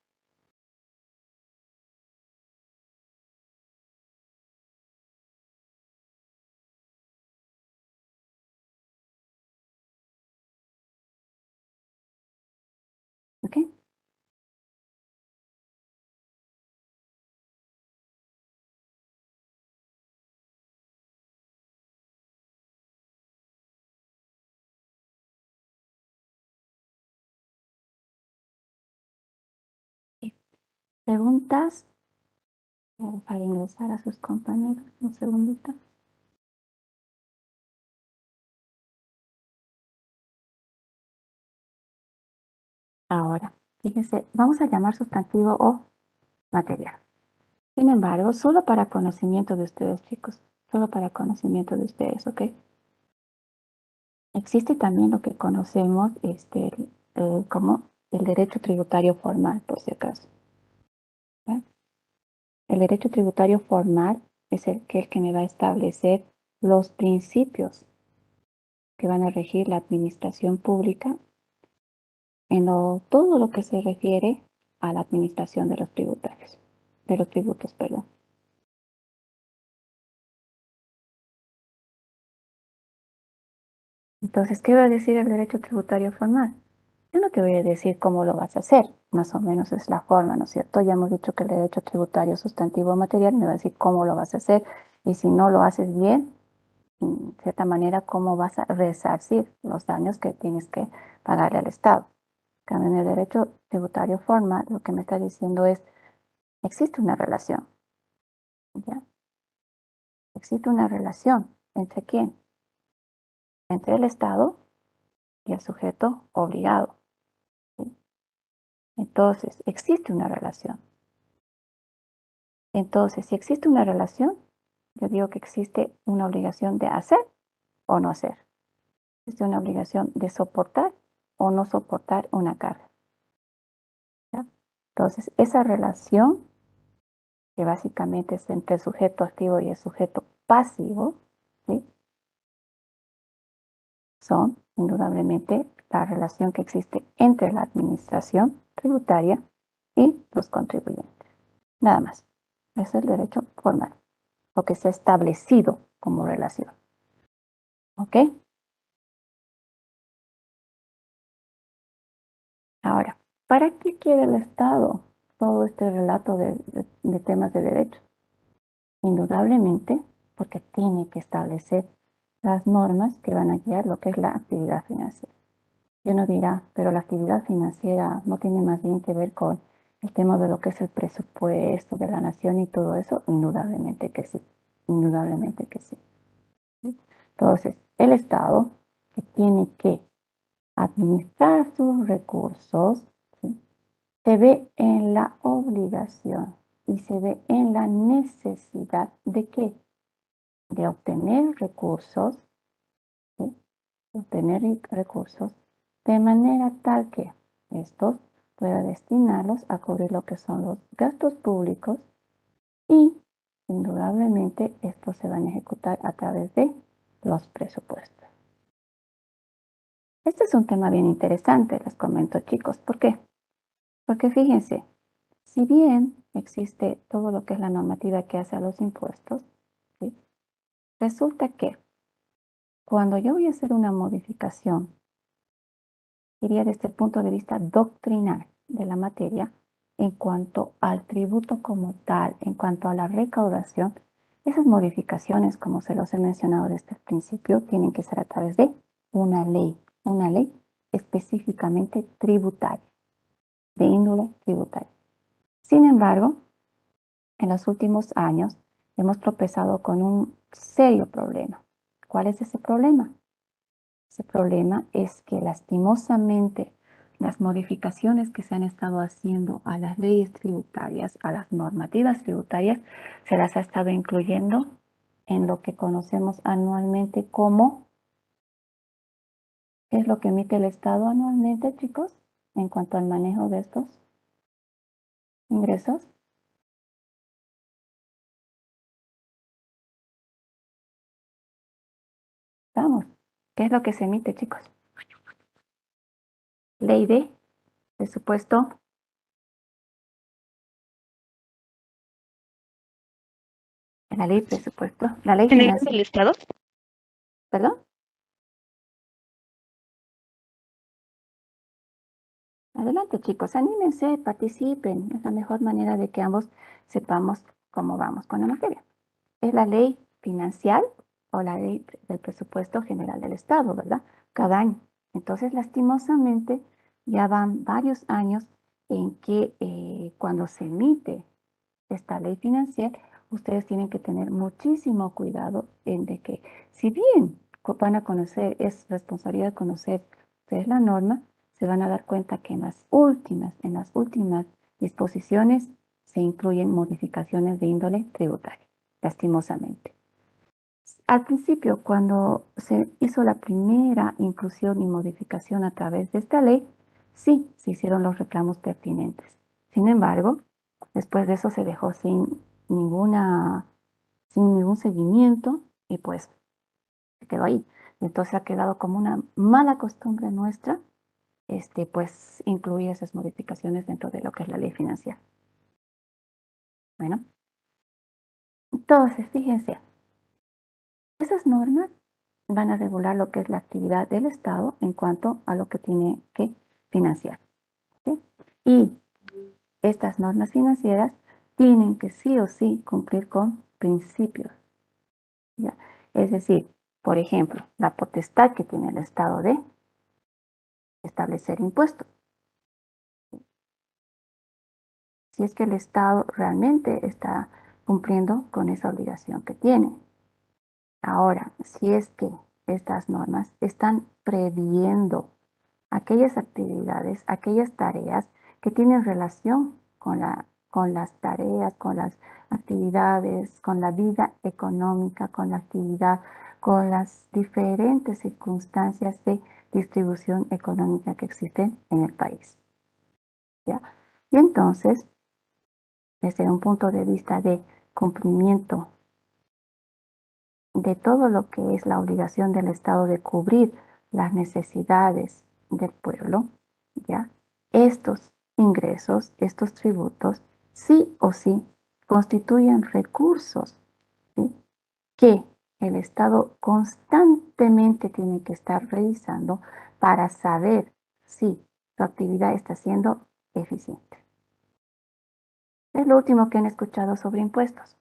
¿Ok? ¿Preguntas para ingresar a sus compañeros? Un segundito. Ahora, fíjense, vamos a llamar sustantivo o material. Sin embargo, solo para conocimiento de ustedes, chicos, solo para conocimiento de ustedes, ¿ok? Existe también lo que conocemos como el derecho tributario formal, por si acaso. ¿Ya? El derecho tributario formal es el que me va a establecer los principios que van a regir la administración pública en todo lo que se refiere a la administración de los tributos, perdón. Entonces, ¿qué va a decir el derecho tributario formal? Yo no te voy a decir cómo lo vas a hacer, más o menos es la forma, ¿no es cierto? Ya hemos dicho que el derecho tributario sustantivo material me va a decir cómo lo vas a hacer y si no lo haces bien, de cierta manera, cómo vas a resarcir los daños que tienes que pagarle al Estado. En el derecho tributario formal, lo que me está diciendo es, existe una relación, ¿ya? Existe una relación ¿entre quién? Entre el Estado y el sujeto obligado. ¿Sí? Entonces, existe una relación. Entonces, si existe una relación, yo digo que existe una obligación de hacer o no hacer. Existe una obligación de soportar o no soportar una carga. ¿Ya? Entonces, esa relación, que básicamente es entre el sujeto activo y el sujeto pasivo, ¿sí?, son indudablemente la relación que existe entre la administración tributaria y los contribuyentes. Nada más. Es el derecho formal, lo que se ha establecido como relación. ¿Ok? Ahora, ¿para qué quiere el Estado todo este relato de temas de derecho? Indudablemente, porque tiene que establecer las normas que van a guiar lo que es la actividad financiera. Y uno dirá, pero la actividad financiera no tiene más bien que ver con el tema de lo que es el presupuesto de la nación y todo eso. Indudablemente que sí, indudablemente que sí. Entonces, el Estado que tiene que administrar sus recursos, ¿sí?, se ve en la obligación y se ve en la necesidad de ¿qué? De obtener recursos, ¿sí?, obtener recursos de manera tal que estos pueda destinarlos a cubrir lo que son los gastos públicos y indudablemente estos se van a ejecutar a través de los presupuestos. Este es un tema bien interesante, les comento, chicos. ¿Por qué? Porque fíjense, si bien existe todo lo que es la normativa que hace a los impuestos, ¿sí?, resulta que cuando yo voy a hacer una modificación, diría desde el punto de vista doctrinal de la materia, en cuanto al tributo como tal, en cuanto a la recaudación, esas modificaciones, como se los he mencionado desde el principio, tienen que ser a través de una ley específicamente tributaria, de índole tributaria. Sin embargo, en los últimos años hemos tropezado con un serio problema. ¿Cuál es ese problema? Ese problema es que lastimosamente las modificaciones que se han estado haciendo a las leyes tributarias, a las normativas tributarias, se las ha estado incluyendo en lo que conocemos anualmente como, ¿qué es lo que emite el Estado anualmente, chicos, en cuanto al manejo de estos ingresos? Vamos, ¿qué es lo que se emite, chicos? Ley de presupuesto. La ley de presupuesto. La ley ¿General financiera. del Estado? ¿Perdón? Adelante, chicos, anímense, participen. Es la mejor manera de que ambos sepamos cómo vamos con la materia. Es la ley financiera o la ley del presupuesto general del Estado, ¿verdad? Cada año. Entonces, lastimosamente, ya van varios años en que cuando se emite esta ley financiera, ustedes tienen que tener muchísimo cuidado en de que, si bien van a conocer, es responsabilidad de conocer ustedes la norma, se van a dar cuenta que en las últimas disposiciones se incluyen modificaciones de índole tributaria, lastimosamente. Al principio, cuando se hizo la primera inclusión y modificación a través de esta ley, sí, se hicieron los reclamos pertinentes. Sin embargo, después de eso se dejó sin ningún seguimiento y pues se quedó ahí. Entonces ha quedado como una mala costumbre nuestra, pues incluir esas modificaciones dentro de lo que es la ley financiera. Bueno, entonces fíjense, esas normas van a regular lo que es la actividad del Estado en cuanto a lo que tiene que financiar, ¿sí? Y estas normas financieras tienen que sí o sí cumplir con principios, ¿ya? Es decir, por ejemplo, la potestad que tiene el Estado de establecer impuestos. Si es que el Estado realmente está cumpliendo con esa obligación que tiene. Ahora, si es que estas normas están previendo aquellas actividades, aquellas tareas que tienen relación con las tareas, con las actividades, con la vida económica, con la actividad, con las diferentes circunstancias de distribución económica que existen en el país, ¿ya? Y entonces, desde un punto de vista de cumplimiento de todo lo que es la obligación del Estado de cubrir las necesidades del pueblo, ¿ya? Estos ingresos, estos tributos, sí o sí constituyen recursos, ¿sí? Que el Estado constantemente tiene que estar revisando para saber si su actividad está siendo eficiente. Es lo último que han escuchado sobre impuestos,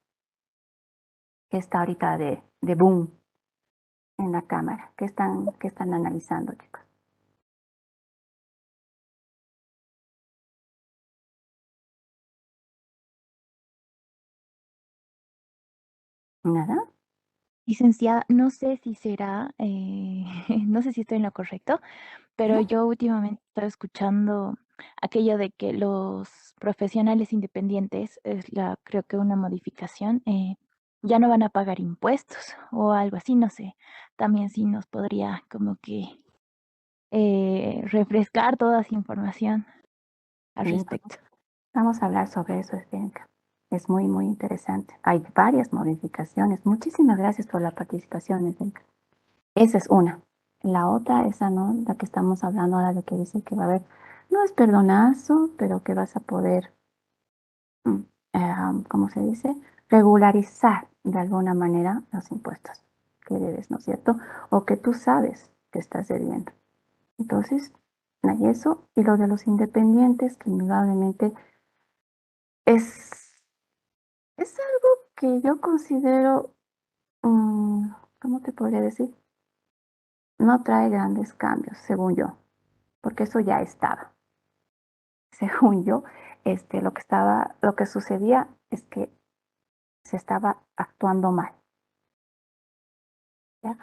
que está ahorita de boom en la Cámara. ¿Qué están analizando, chicos? ¿Nada? Licenciada, no sé si será, no sé si estoy en lo correcto, pero ¿No? yo últimamente estaba escuchando aquello de que los profesionales independientes, creo que una modificación, ya no van a pagar impuestos o algo así, no sé. También sí nos podría como que refrescar toda esa información al Sí, respecto. vamos a hablar sobre eso, Bianca. Es muy, muy interesante. Hay varias modificaciones. Muchísimas gracias por la participación, Bianca. Esa es una. La otra, esa no, la que estamos hablando ahora de que dice que va a haber, no es perdonazo, pero que vas a poder, mm, ¿cómo se dice? Regularizar de alguna manera los impuestos que debes, ¿no es cierto? O que tú sabes que estás debiendo. Entonces, hay eso. Y lo de los independientes, que indudablemente es, es algo que yo considero, ¿cómo te podría decir? No trae grandes cambios, según yo, porque eso ya estaba. Según yo, lo que sucedía es que se estaba actuando mal, ¿ya?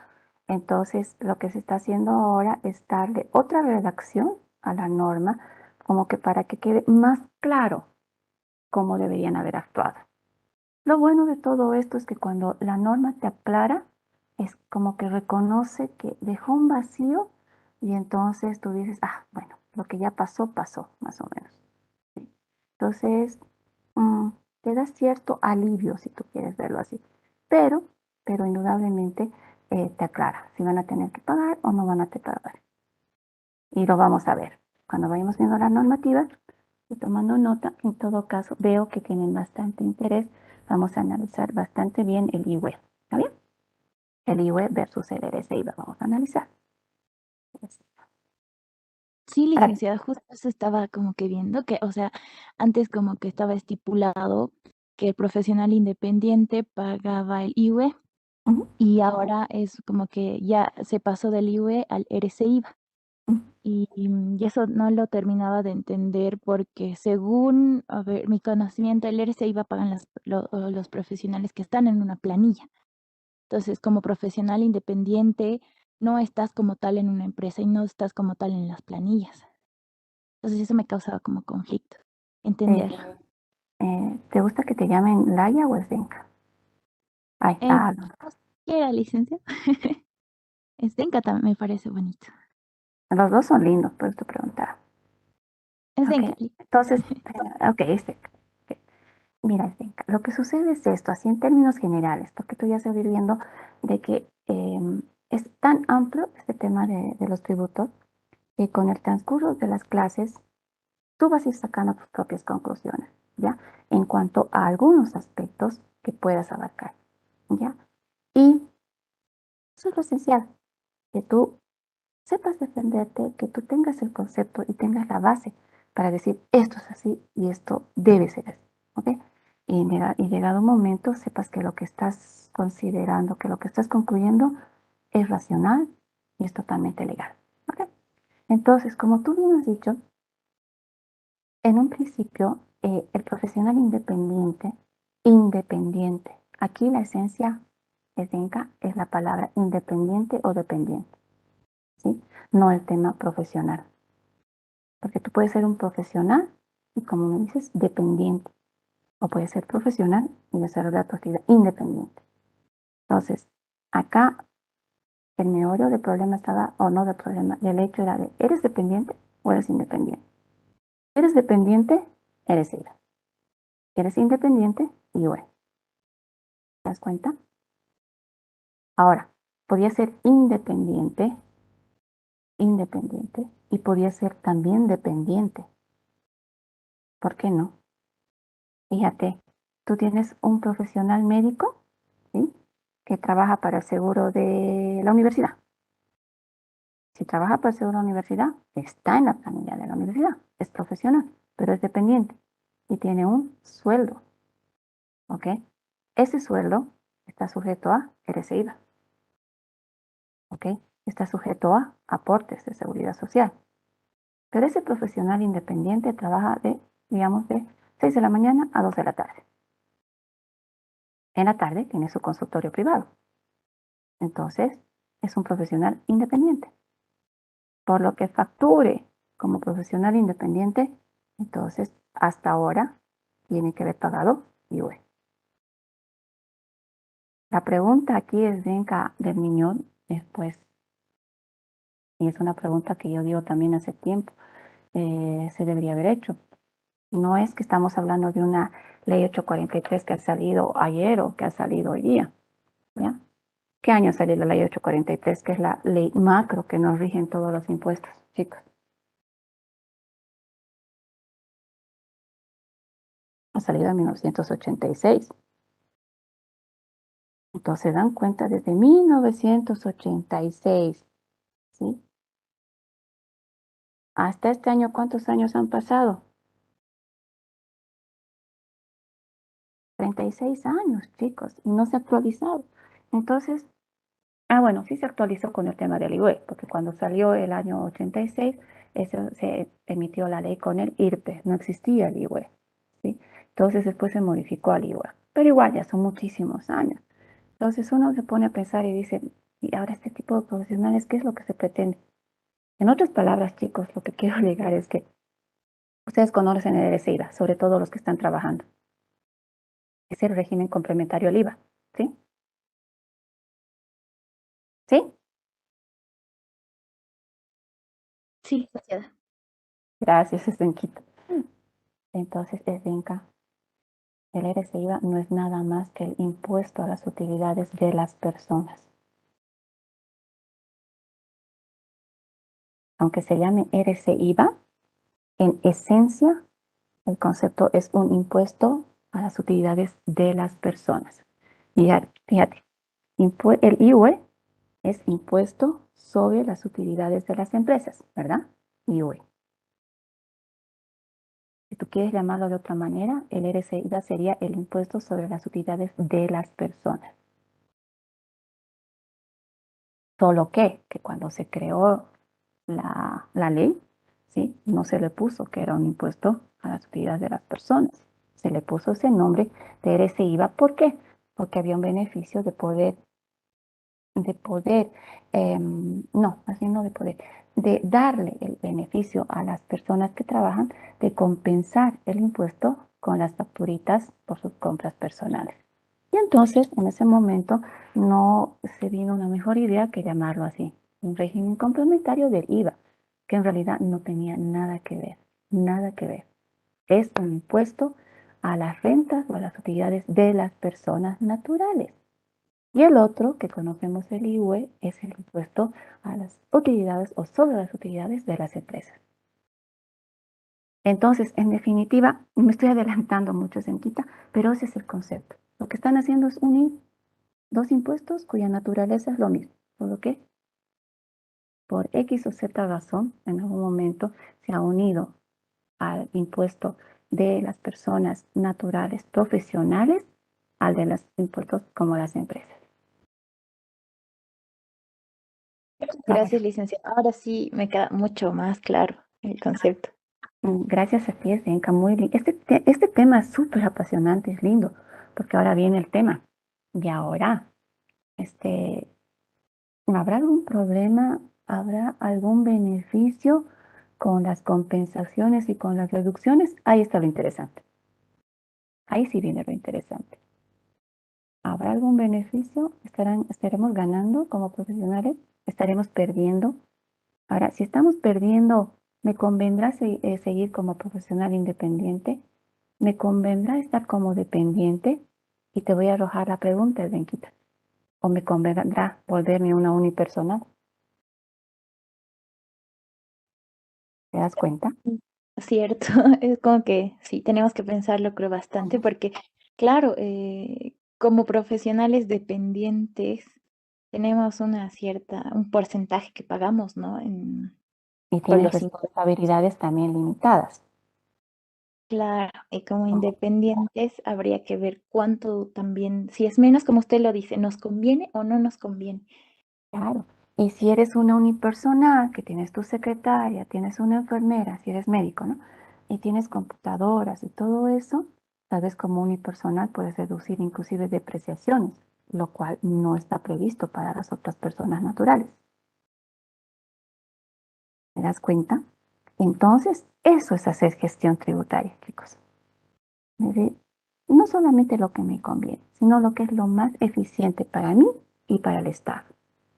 Entonces, lo que se está haciendo ahora es darle otra redacción a la norma, como que para que quede más claro cómo deberían haber actuado. Lo bueno de todo esto es que cuando la norma te aclara, es como que reconoce que dejó un vacío y entonces tú dices, ah, bueno, lo que ya pasó, pasó, más o menos. ¿Sí? Entonces, mm, te da cierto alivio si tú quieres verlo así, pero, pero indudablemente te aclara si van a tener que pagar o no van a tener que pagar. Y lo vamos a ver. Cuando vayamos viendo la normativa y tomando nota, en todo caso, veo que tienen bastante interés. Vamos a analizar bastante bien el IWE. ¿Está bien? El IWE versus el RSI lo vamos a analizar. Sí, Ahora, licenciada, justo eso estaba como que viendo que, o sea, antes como que estaba estipulado que el profesional independiente pagaba el IVE ujú, y ahora es como que ya se pasó del IVE al RCIVA. ujú, Y eso no lo terminaba de entender porque según, a ver, mi conocimiento, el RCIVA pagan los profesionales que están en una planilla. Entonces, como profesional independiente, no estás como tal en una empresa y no estás como tal en las planillas. Entonces eso me causaba como conflicto, eh, entenderlo. ¿Te gusta que te llamen Laia o Esdenka? Ay, Eh, ¿Qué era licencia? Esdenka también me parece bonito. los dos son lindos, por eso te preguntaba. Esdenka, Ok, entonces, ok, Esdenka. Ok. Mira, Esdenka, lo que sucede es esto, así en términos generales, porque tú ya estás viendo de que es tan amplio este tema de los tributos que con el transcurso de las clases tú vas a ir sacando tus propias conclusiones, ¿ya? En cuanto a algunos aspectos que puedas abarcar, ¿ya? Y eso es lo esencial, que tú sepas defenderte, que tú tengas el concepto y tengas la base para decir esto es así y esto debe ser así, ¿ok? Y llegado un momento sepas que lo que estás considerando, que lo que estás concluyendo es racional y es totalmente legal, ¿ok? Entonces, como tú bien has dicho, en un principio, el profesional independiente, aquí la esencia es la palabra independiente o dependiente, ¿sí? No el tema profesional. Porque tú puedes ser un profesional y, como me dices, dependiente. O puedes ser profesional y desarrollar tu actividad independiente. Entonces, acá el meollo del problema estaba, o no del problema, del hecho era de, ¿eres dependiente o eres independiente? ¿Eres dependiente? Eres libre. ¿Eres independiente? Y bueno, ¿te das cuenta? Ahora, podía ser independiente independiente y podía ser también dependiente. ¿Por qué no? Fíjate, tú tienes un profesional médico, ¿sí?, que trabaja para el seguro de la universidad. Si trabaja para el seguro de la universidad, está en la planilla de la universidad, es profesional, pero es dependiente y tiene un sueldo, ¿ok? Ese sueldo está sujeto a RCIVA, ¿ok? Está sujeto a aportes de seguridad social. Pero ese profesional independiente trabaja digamos, de 6 de la mañana a 2 de la tarde. En la tarde tiene su consultorio privado. Entonces, es un profesional independiente. Por lo que facture como profesional independiente, entonces, hasta ahora, tiene que haber pagado IVA. La pregunta aquí es Bianca del Miñón, después, y es una pregunta que yo digo también hace tiempo, se debería haber hecho. No es que estamos hablando de una ley 843 que ha salido ayer o que ha salido hoy día, ¿ya? ¿Qué año salió la ley 843, que es la ley macro que nos rige en todos los impuestos, chicos? Ha salido en 1986. Entonces, se dan cuenta desde 1986, ¿sí? Hasta este año, ¿cuántos años han pasado? 36 años, chicos, y no se ha actualizado. Entonces, bueno, sí se actualizó con el tema del IVA, porque cuando salió el año 86, eso se emitió la ley con el IRPE, no existía el IVA, ¿sí? Entonces después se modificó al IVA, pero igual ya son muchísimos años. Entonces uno se pone a pensar y dice, y ahora este tipo de profesionales, ¿qué es lo que se pretende? En otras palabras, chicos, lo que quiero llegar es que ustedes conocen el IVA, sobre todo los que están trabajando. Es el régimen complementario al IVA, ¿sí? ¿Sí? Sí, asociada. Gracias, Estenquito. Entonces, Esdenka, el IVA no es nada más que el impuesto a las utilidades de las personas. Aunque se llame IVA, en esencia, el concepto es un impuesto a las utilidades de las personas. Fíjate, el IVA es impuesto sobre las utilidades de las empresas, ¿verdad? IVA. Si tú quieres llamarlo de otra manera, el IVA sería el impuesto sobre las utilidades de las personas. Solo que cuando se creó la ley, ¿sí?, no se le puso que era un impuesto a las utilidades de las personas. Se le puso ese nombre de IVA. ¿Por qué? Porque había un beneficio de poder, no, más bien no de poder, de darle el beneficio a las personas que trabajan de compensar el impuesto con las facturitas por sus compras personales. Y entonces, en ese momento, no se vino una mejor idea que llamarlo así, un régimen complementario del IVA, que en realidad no tenía nada que ver, nada que ver. Es un impuesto a las rentas o a las utilidades de las personas naturales. Y el otro, que conocemos el IVA, es el impuesto a las utilidades o sobre las utilidades de las empresas. Entonces, en definitiva, me estoy adelantando mucho, Senquita, pero ese es el concepto. Lo que están haciendo es unir dos impuestos cuya naturaleza es lo mismo, solo que por X o Z razón, en algún momento se ha unido al impuesto de las personas naturales profesionales al de los impuestos como las empresas. Gracias, licenciada. Ahora sí me queda mucho más claro el concepto. Gracias a ti, Zdenka, muy lindo. Este tema es súper apasionante, es lindo, porque ahora viene el tema. Y ahora, ¿habrá algún problema? ¿Habrá algún beneficio con las compensaciones y con las reducciones? Ahí está lo interesante. Ahí sí viene lo interesante. ¿Habrá algún beneficio? ¿Estaremos ganando como profesionales? ¿Estaremos perdiendo? Ahora, si estamos perdiendo, ¿me convendrá seguir como profesional independiente? ¿Me convendrá estar como dependiente? Y te voy a arrojar la pregunta, Benquita. ¿O me convendrá volverme una unipersonal? ¿Te das cuenta? Cierto, es como que sí, tenemos que pensarlo, creo, bastante, porque, claro, como profesionales dependientes, tenemos un porcentaje que pagamos, ¿no? Y Por tienes los responsabilidades también limitadas. claro, y como independientes habría que ver cuánto también, si es menos, como usted lo dice, ¿nos conviene o no nos conviene? Claro. Y si eres una unipersonal, que tienes tu secretaria, tienes una enfermera, si eres médico, ¿no? Y tienes computadoras y todo eso, tal vez como unipersonal puedes reducir inclusive depreciaciones, lo cual no está previsto para las otras personas naturales. ¿Te das cuenta? Entonces, eso es hacer gestión tributaria, chicos. Es decir, no solamente lo que me conviene, sino lo que es lo más eficiente para mí y para el Estado.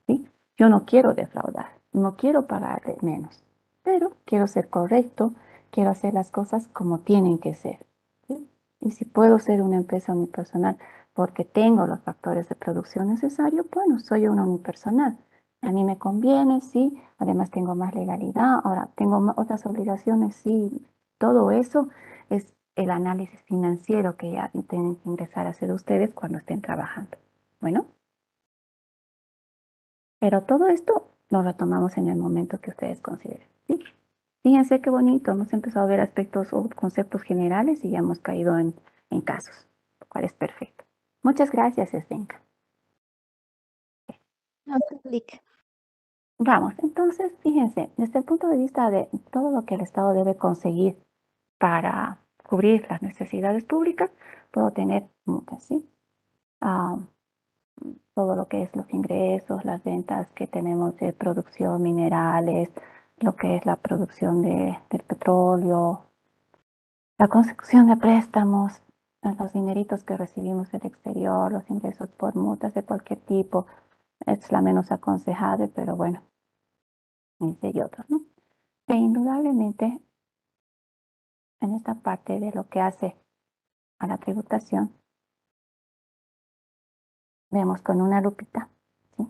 ¿Sí? Yo no quiero defraudar, no quiero pagar de menos, pero quiero ser correcto, quiero hacer las cosas como tienen que ser. ¿Sí? Y si puedo ser una empresa unipersonal porque tengo los factores de producción necesarios, bueno, soy una unipersonal. A mí me conviene, sí, además tengo más legalidad, ahora tengo otras obligaciones, sí, todo eso es el análisis financiero que ya tienen que ingresar a hacer ustedes cuando estén trabajando. Bueno. Pero todo esto lo retomamos en el momento que ustedes consideren. ¿Sí? Fíjense qué bonito, hemos empezado a ver aspectos o conceptos generales y ya hemos caído en casos, lo cual es perfecto. Muchas gracias, Esdenka. No se aplica. Vamos, entonces, fíjense, desde el punto de vista de todo lo que el Estado debe conseguir para cubrir las necesidades públicas, puedo tener muchas, ¿sí? Ah, todo lo que es los ingresos, las ventas que tenemos de producción, minerales, lo que es la producción del petróleo, la consecución de préstamos, los dineritos que recibimos del exterior, los ingresos por multas de cualquier tipo, es la menos aconsejable, pero bueno, y otros, ¿no? E indudablemente, en esta parte de lo que hace a la tributación, vemos con una lupita, ¿sí?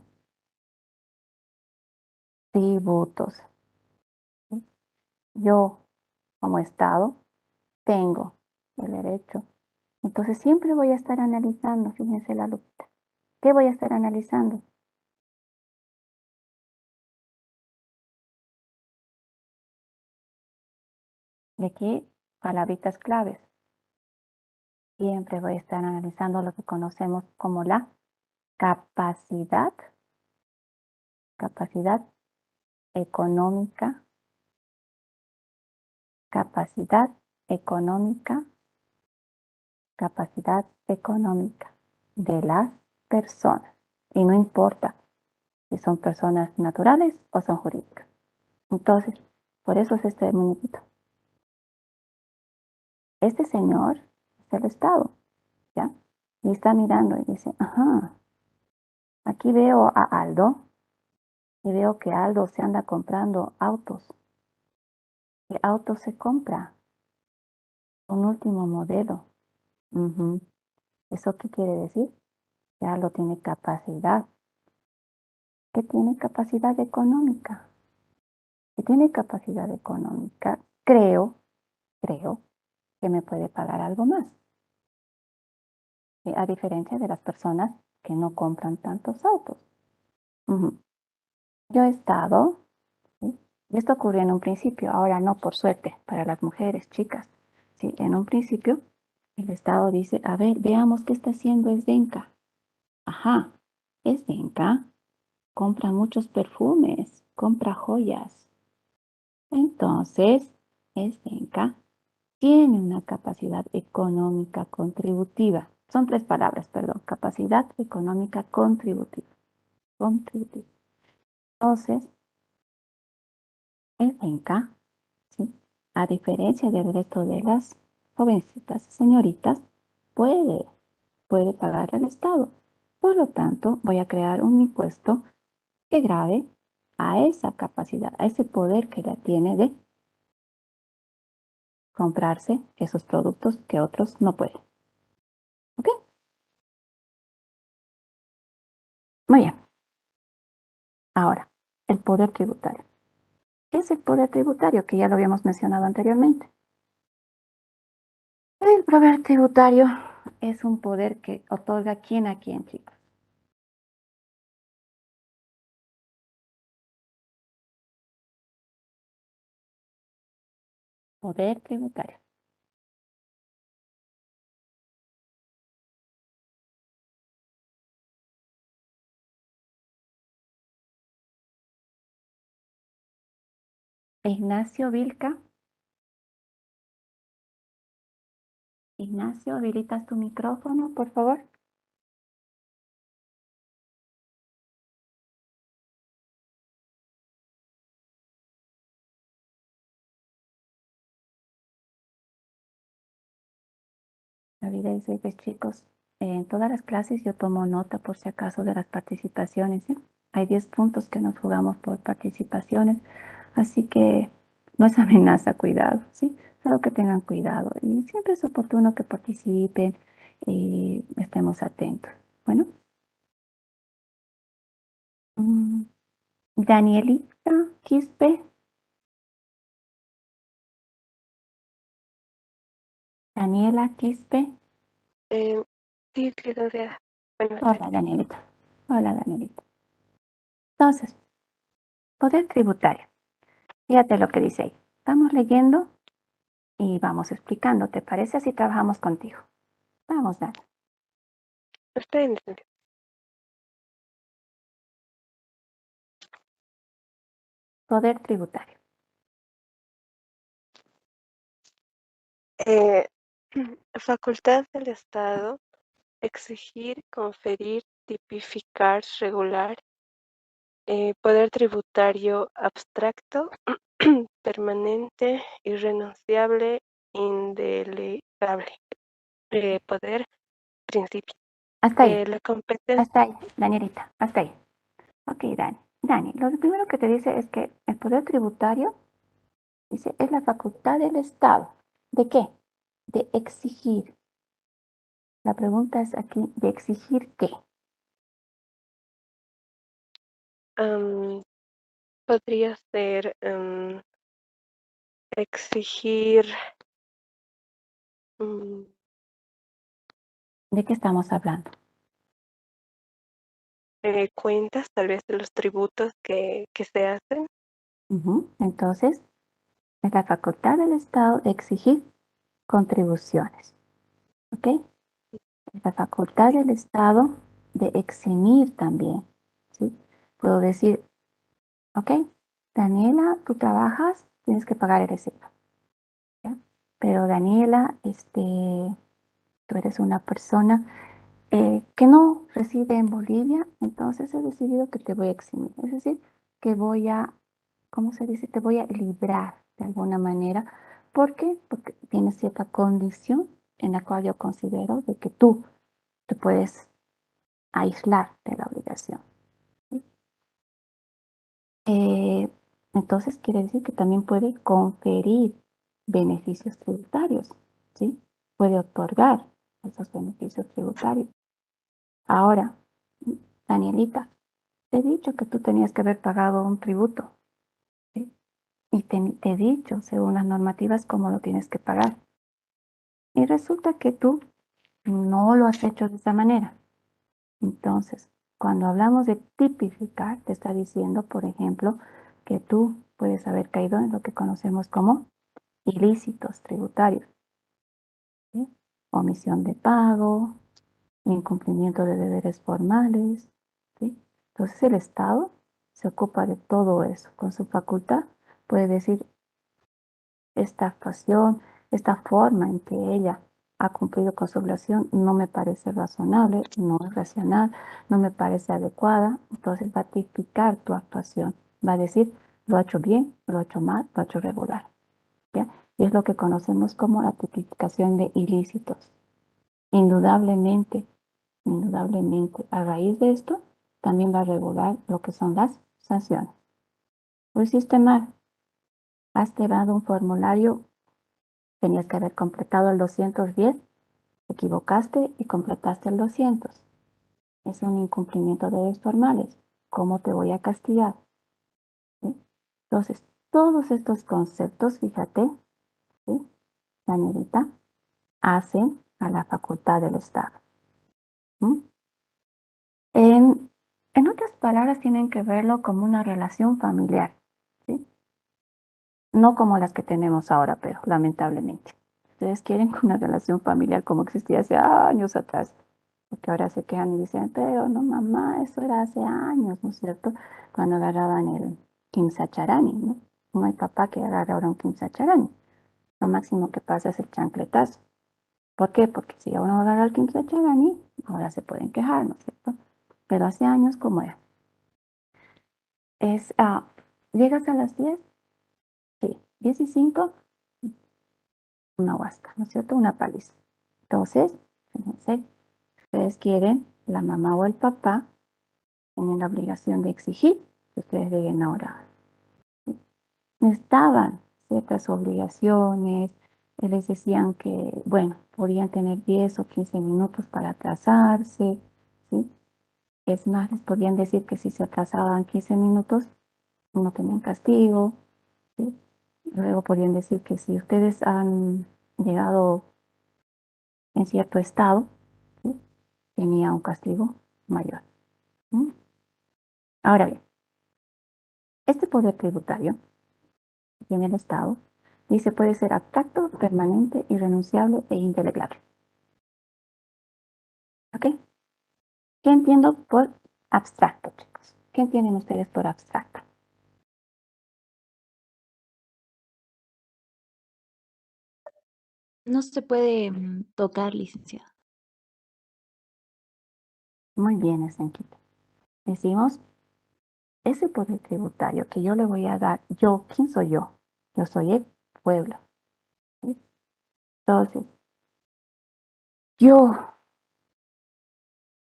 Tributos. ¿Sí? Yo, como Estado, tengo el derecho. Entonces siempre voy a estar analizando, fíjense la lupita. ¿Qué voy a estar analizando? De aquí, palabritas claves. Siempre voy a estar analizando lo que conocemos como la capacidad, capacidad económica, capacidad económica, capacidad económica de las personas. Y no importa si son personas naturales o son jurídicas. Entonces, por eso es este muñequito. Este señor es el Estado, ¿ya? Y está mirando y dice, ajá, aquí veo a Aldo y veo que Aldo se anda comprando autos. ¿Qué auto se compra? Un último modelo. Ujú. ¿Eso qué quiere decir? Que Aldo tiene capacidad. ¿Qué tiene capacidad económica? Si tiene capacidad económica, creo que me puede pagar algo más. A diferencia de las personas que no compran tantos autos. Ujú. Yo he estado, ¿sí? Y esto ocurrió en un principio, ahora no, por suerte, para las mujeres, chicas. Sí, en un principio, el Estado dice, a ver, veamos qué está haciendo Esdenka. Ajá, Esdenka compra muchos perfumes, compra joyas. Entonces, Esdenka tiene una capacidad económica contributiva. Son tres palabras, perdón, capacidad económica contributiva. Contributiva. Entonces, Esdenka, ¿sí? A diferencia del resto de las jovencitas y señoritas, puede pagar al Estado. Por lo tanto, voy a crear un impuesto que grave a esa capacidad, a ese poder que ella tiene de comprarse esos productos que otros no pueden. ¿Ok? Muy bien. Ahora, el poder tributario. ¿Qué es el poder tributario? Que ya lo habíamos mencionado anteriormente. El poder tributario es un poder que otorga quién a quién, chicos. Poder tributario. Ignacio Vilca. Ignacio, habilitas tu micrófono, por favor. No olvidéis que, chicos, en todas las clases yo tomo nota por si acaso de las participaciones, ¿sí? Hay 10 puntos que nos jugamos por participaciones, así que no es amenaza, cuidado, ¿sí? Solo que tengan cuidado y siempre es oportuno que participen y estemos atentos. Bueno. Danielita Quispe. Daniela Quispe. Sí, licenciada. Buenas Hola, tardes. Danielita. Hola, Danielita. Entonces, poder tributario. Fíjate lo que dice ahí. Estamos leyendo y vamos explicando. ¿Te parece así trabajamos contigo? Vamos, Dani. Está bien, licenciada. Poder tributario. Eh, facultad del Estado, exigir, conferir, tipificar, regular, poder tributario abstracto, permanente, irrenunciable, indelegable, poder, principio. Hasta ahí. La competencia, Hasta ahí, Danielita. Hasta ahí. Ok, Dani. Dani, lo primero que te dice es que el poder tributario, dice, es la facultad del Estado. ¿De qué? De exigir. La pregunta es aquí, ¿de exigir qué? podría ser exigir, mm, ¿De qué estamos hablando? cuentas, tal vez de los tributos que se hacen. Entonces, es la facultad del Estado de exigir contribuciones. ¿Ok? Es la facultad del Estado de eximir también. ¿Sí? Puedo decir, ok, Daniela, tú trabajas, tienes que pagar el recibo. ¿Ya? Pero Daniela, tú eres una persona que no reside en Bolivia, entonces he decidido que te voy a eximir. Es decir, que voy a, ¿cómo se dice? Te voy a librar de alguna manera. ¿Por qué? Porque tienes cierta condición en la cual yo considero de que tú te puedes aislar de la obligación. ¿Sí? Entonces quiere decir que también puede conferir beneficios tributarios, ¿sí? Puede otorgar esos beneficios tributarios. Ahora, Danielita, te he dicho que tú tenías que haber pagado un tributo, ¿sí? Y te he dicho, según las normativas, cómo lo tienes que pagar. Y resulta que tú no lo has hecho de esa manera. Entonces, cuando hablamos de tipificar, te está diciendo, por ejemplo, que tú puedes haber caído en lo que conocemos como ilícitos tributarios, ¿sí? Omisión de pago, incumplimiento de deberes formales, ¿sí? Entonces el Estado se ocupa de todo eso. Con su facultad puede decir esta actuación, esta forma en que ella ha cumplido con su obligación no me parece razonable, no es racional, no me parece adecuada. Entonces va a tipificar tu actuación. Va a decir, lo ha hecho bien, lo ha hecho mal, lo ha hecho regular. ¿Ya? Y es lo que conocemos como la tipificación de ilícitos. Indudablemente, indudablemente, a raíz de esto, también va a regular lo que son las sanciones. Lo hiciste mal, has llevado un formulario, tenías que haber completado el 210, te equivocaste y completaste el 200. Es un incumplimiento de deberes formales. ¿Cómo te voy a castigar? ¿Sí? Entonces, Todos estos conceptos, fíjate, ¿sí? Danielita, hacen a la facultad del Estado. ¿Mm? En otras palabras, tienen que verlo como una relación familiar, ¿sí? No como las que tenemos ahora, pero lamentablemente. Ustedes quieren una relación familiar como existía hace años atrás, porque ahora se quejan y dicen, pero no, mamá, eso era hace años, ¿no es cierto? Cuando agarraban el quimsacharani, ¿no? No hay papá que agarre ahora un quimsacharani. Lo máximo que pasa es el chancletazo. ¿Por qué? Porque si uno agarra el quimsacharani, ahora se pueden quejar, ¿no es cierto? Pero hace años, ¿cómo era? ¿Llegas a las 10? Sí. 10:05, una huasca, ¿no es cierto? Una paliza. Entonces, fíjense, ustedes quieren, la mamá o el papá tienen la obligación de exigir que ustedes lleguen ahora. Estaban ciertas obligaciones, les decían que, bueno, podían tener 10 o 15 minutos para atrasarse, ¿sí? Es más, les podían decir que si se atrasaban 15 minutos, no tenían castigo, ¿sí? Luego podían decir que si ustedes han llegado en cierto estado, ¿sí? Tenía un castigo mayor. ¿Mm? Ahora bien, este poder tributario que tiene el Estado dice puede ser abstracto, permanente, irrenunciable e indelegable. ¿Ok? ¿Qué entiendo por abstracto, chicos? ¿Qué entienden ustedes por abstracto? No se puede tocar, licenciada. Muy bien, Esenquita. Decimos, ese poder tributario que yo le voy a dar, yo, ¿quién soy yo? Yo soy el pueblo. ¿Sí? Entonces, yo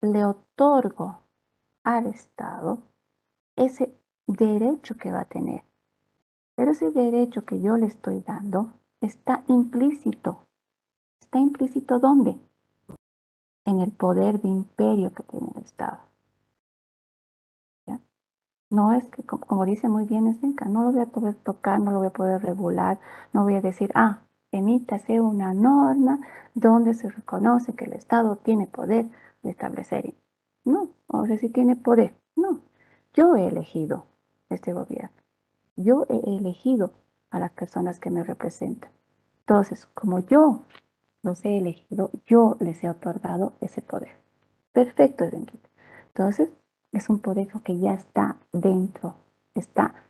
le otorgo al Estado ese derecho que va a tener. Pero ese derecho que yo le estoy dando está implícito. ¿Está implícito dónde? En el poder de imperio que tiene el Estado. ¿Ya? No es que, como dice muy bien Esenca, no lo voy a poder tocar, no lo voy a poder regular, no voy a decir, emítase una norma donde se reconoce que el Estado tiene poder de establecer. No, o sea, si tiene poder. No, yo he elegido este gobierno. Yo he elegido a las personas que me representan. Entonces, como yo los he elegido, yo les he otorgado ese poder. Perfecto, Edenquita. Entonces, es un poder que ya está dentro, está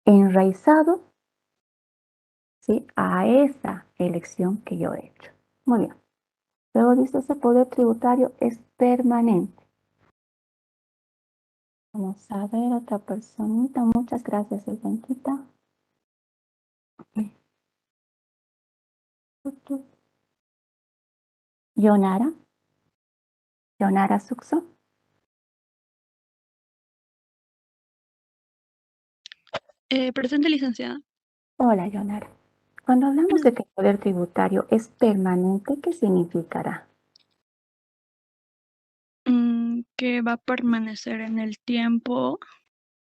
enraizado, ¿sí? A esa elección que yo he hecho. Muy bien. Luego dice, ese poder tributario es permanente. Vamos a ver otra personita. Muchas gracias, Edenquita. Yonara. Yonara Suxo. Presente, licenciada. Hola, Yonara. Cuando hablamos de que el poder tributario es permanente, ¿qué significará? Que va a permanecer en el tiempo,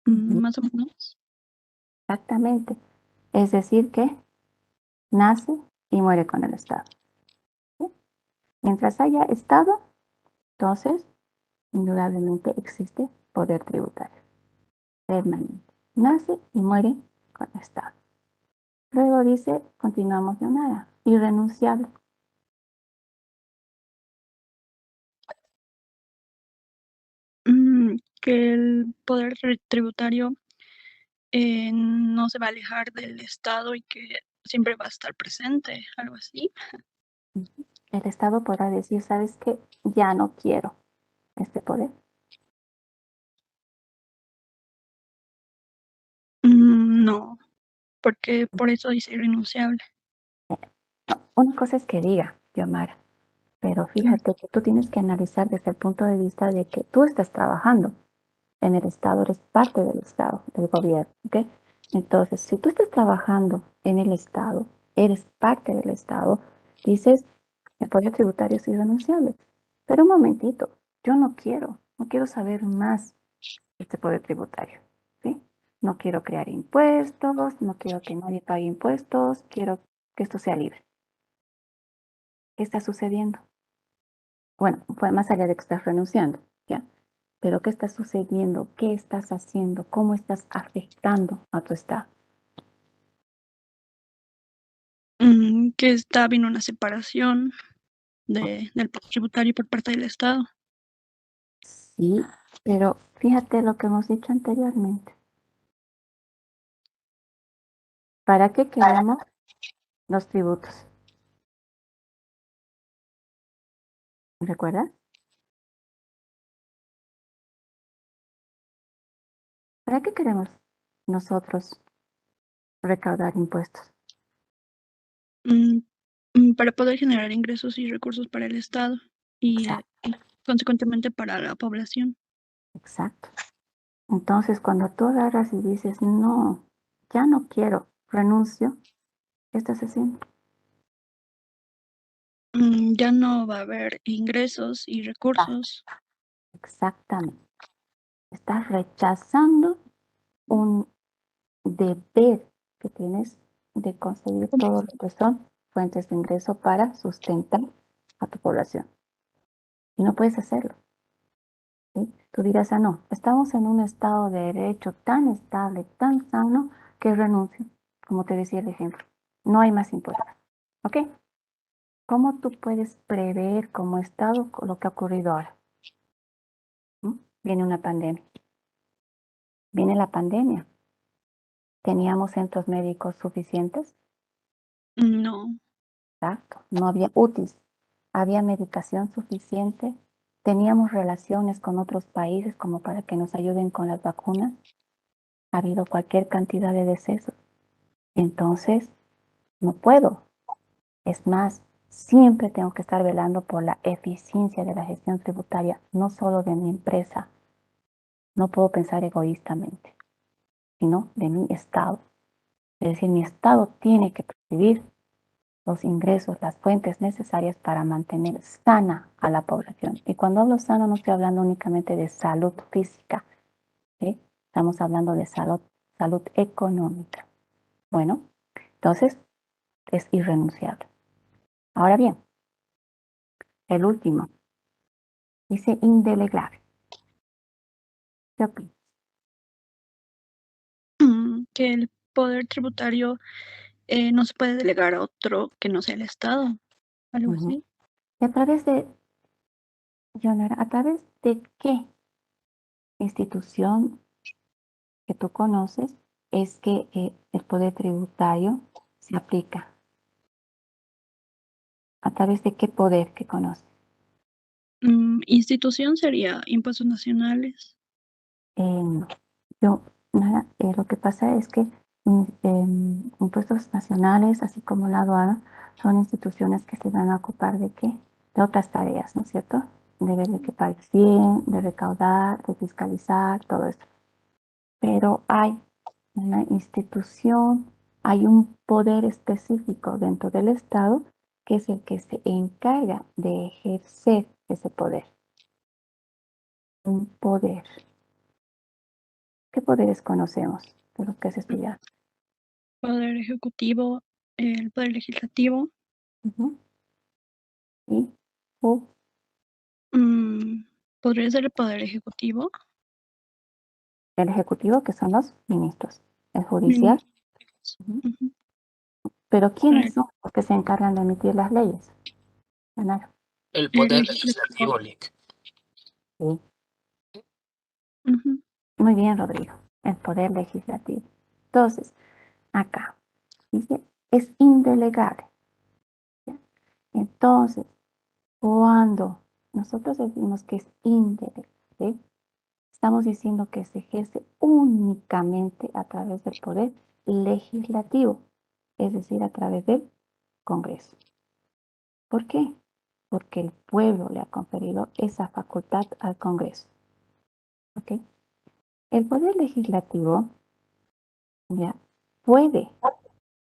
más o menos. Exactamente. Es decir, que nace y muere con el Estado. ¿Sí? Mientras haya Estado, entonces, indudablemente existe poder tributario permanente. Nace y muere con el Estado. Luego dice, continuamos de nada, irrenunciable. Que el poder tributario no se va a alejar del Estado y que siempre va a estar presente, algo así. El Estado podrá decir, ¿sabes qué? Ya no quiero este poder. No, porque por eso dice irrenunciable. Una cosa es que diga, Yomara, pero fíjate que tú tienes que analizar desde el punto de vista de que tú estás trabajando en el Estado, eres parte del Estado, del gobierno, ¿ok? Entonces, si tú estás trabajando en el Estado, eres parte del Estado, dices, el poder tributario es irrenunciable. Pero un momentito, yo no quiero saber más de este poder tributario, ¿sí? no quiero crear impuestos, no quiero que nadie pague impuestos, quiero que esto sea libre. ¿Qué está sucediendo? Bueno, fue más allá de que estás renunciando, ¿ya? Pero ¿qué está sucediendo? ¿Qué estás haciendo? ¿Cómo estás afectando a tu estado? Que está habiendo una separación del poder tributario por parte del Estado. Sí, pero fíjate lo que hemos dicho anteriormente. ¿Para qué queremos los tributos? ¿Recuerdas? ¿Para qué queremos nosotros recaudar impuestos? Para poder generar ingresos y recursos para el Estado y consecuentemente para la población. Exacto. Entonces, cuando tú agarras y dices, no, ya no quiero, renuncio, ¿qué estás haciendo? Ya no va a haber ingresos y recursos. Exactamente. Estás rechazando un deber que tienes de conseguir todo lo que son fuentes de ingreso para sustentar a tu población. Y no puedes hacerlo. ¿Sí? Tú dirás, no, estamos en un estado de derecho tan estable, tan sano, que renuncio, como te decía el ejemplo. No hay más impuestos. ¿Ok? ¿Cómo tú puedes prever como Estado lo que ha ocurrido ahora? Viene una pandemia. Viene la pandemia. ¿Teníamos centros médicos suficientes? No. Exacto. No había UTIs. ¿Había medicación suficiente? ¿Teníamos relaciones con otros países como para que nos ayuden con las vacunas? ¿Ha habido cualquier cantidad de decesos? Entonces, no puedo. Es más, siempre tengo que estar velando por la eficiencia de la gestión tributaria, no solo de mi empresa. No puedo pensar egoístamente, sino de mi Estado. Es decir, mi Estado tiene que percibir los ingresos, las fuentes necesarias para mantener sana a la población. Y cuando hablo sana no estoy hablando únicamente de salud física, ¿sí? Estamos hablando de salud económica. Bueno, entonces es irrenunciable. Ahora bien, el último dice indelegable. ¿Qué opinas? Que el poder tributario no se puede delegar a otro que no sea el Estado, algo así. ¿Y a través de, Yonara, a través de qué institución que tú conoces es que el poder tributario se aplica? ¿A través de qué poder que conoces? Institución sería impuestos nacionales. No. Nada, lo que pasa es que impuestos nacionales, así como la aduana, son instituciones que se van a ocupar de qué? De otras tareas, ¿no es cierto? De ver de que pagues bien, de recaudar, de fiscalizar, todo eso. Pero hay una institución, hay un poder específico dentro del Estado que es el que se encarga de ejercer ese poder. Un poder. ¿Qué poderes conocemos de los que has estudiado? Poder ejecutivo, el poder legislativo. ¿Y? ¿Podría ser el poder ejecutivo? El ejecutivo, que son los ministros. El judicial. Pero ¿quiénes son los que se encargan de emitir las leyes? El poder legislativo, Lick. Sí. Muy bien, Rodrigo. El poder legislativo. Entonces, acá dice, es indelegable. ¿Ya? Entonces, cuando nosotros decimos que es indelegable, ¿sí? Estamos diciendo que se ejerce únicamente a través del poder legislativo, es decir, a través del Congreso. ¿Por qué? Porque el pueblo le ha conferido esa facultad al Congreso. ¿Ok? El poder legislativo ya puede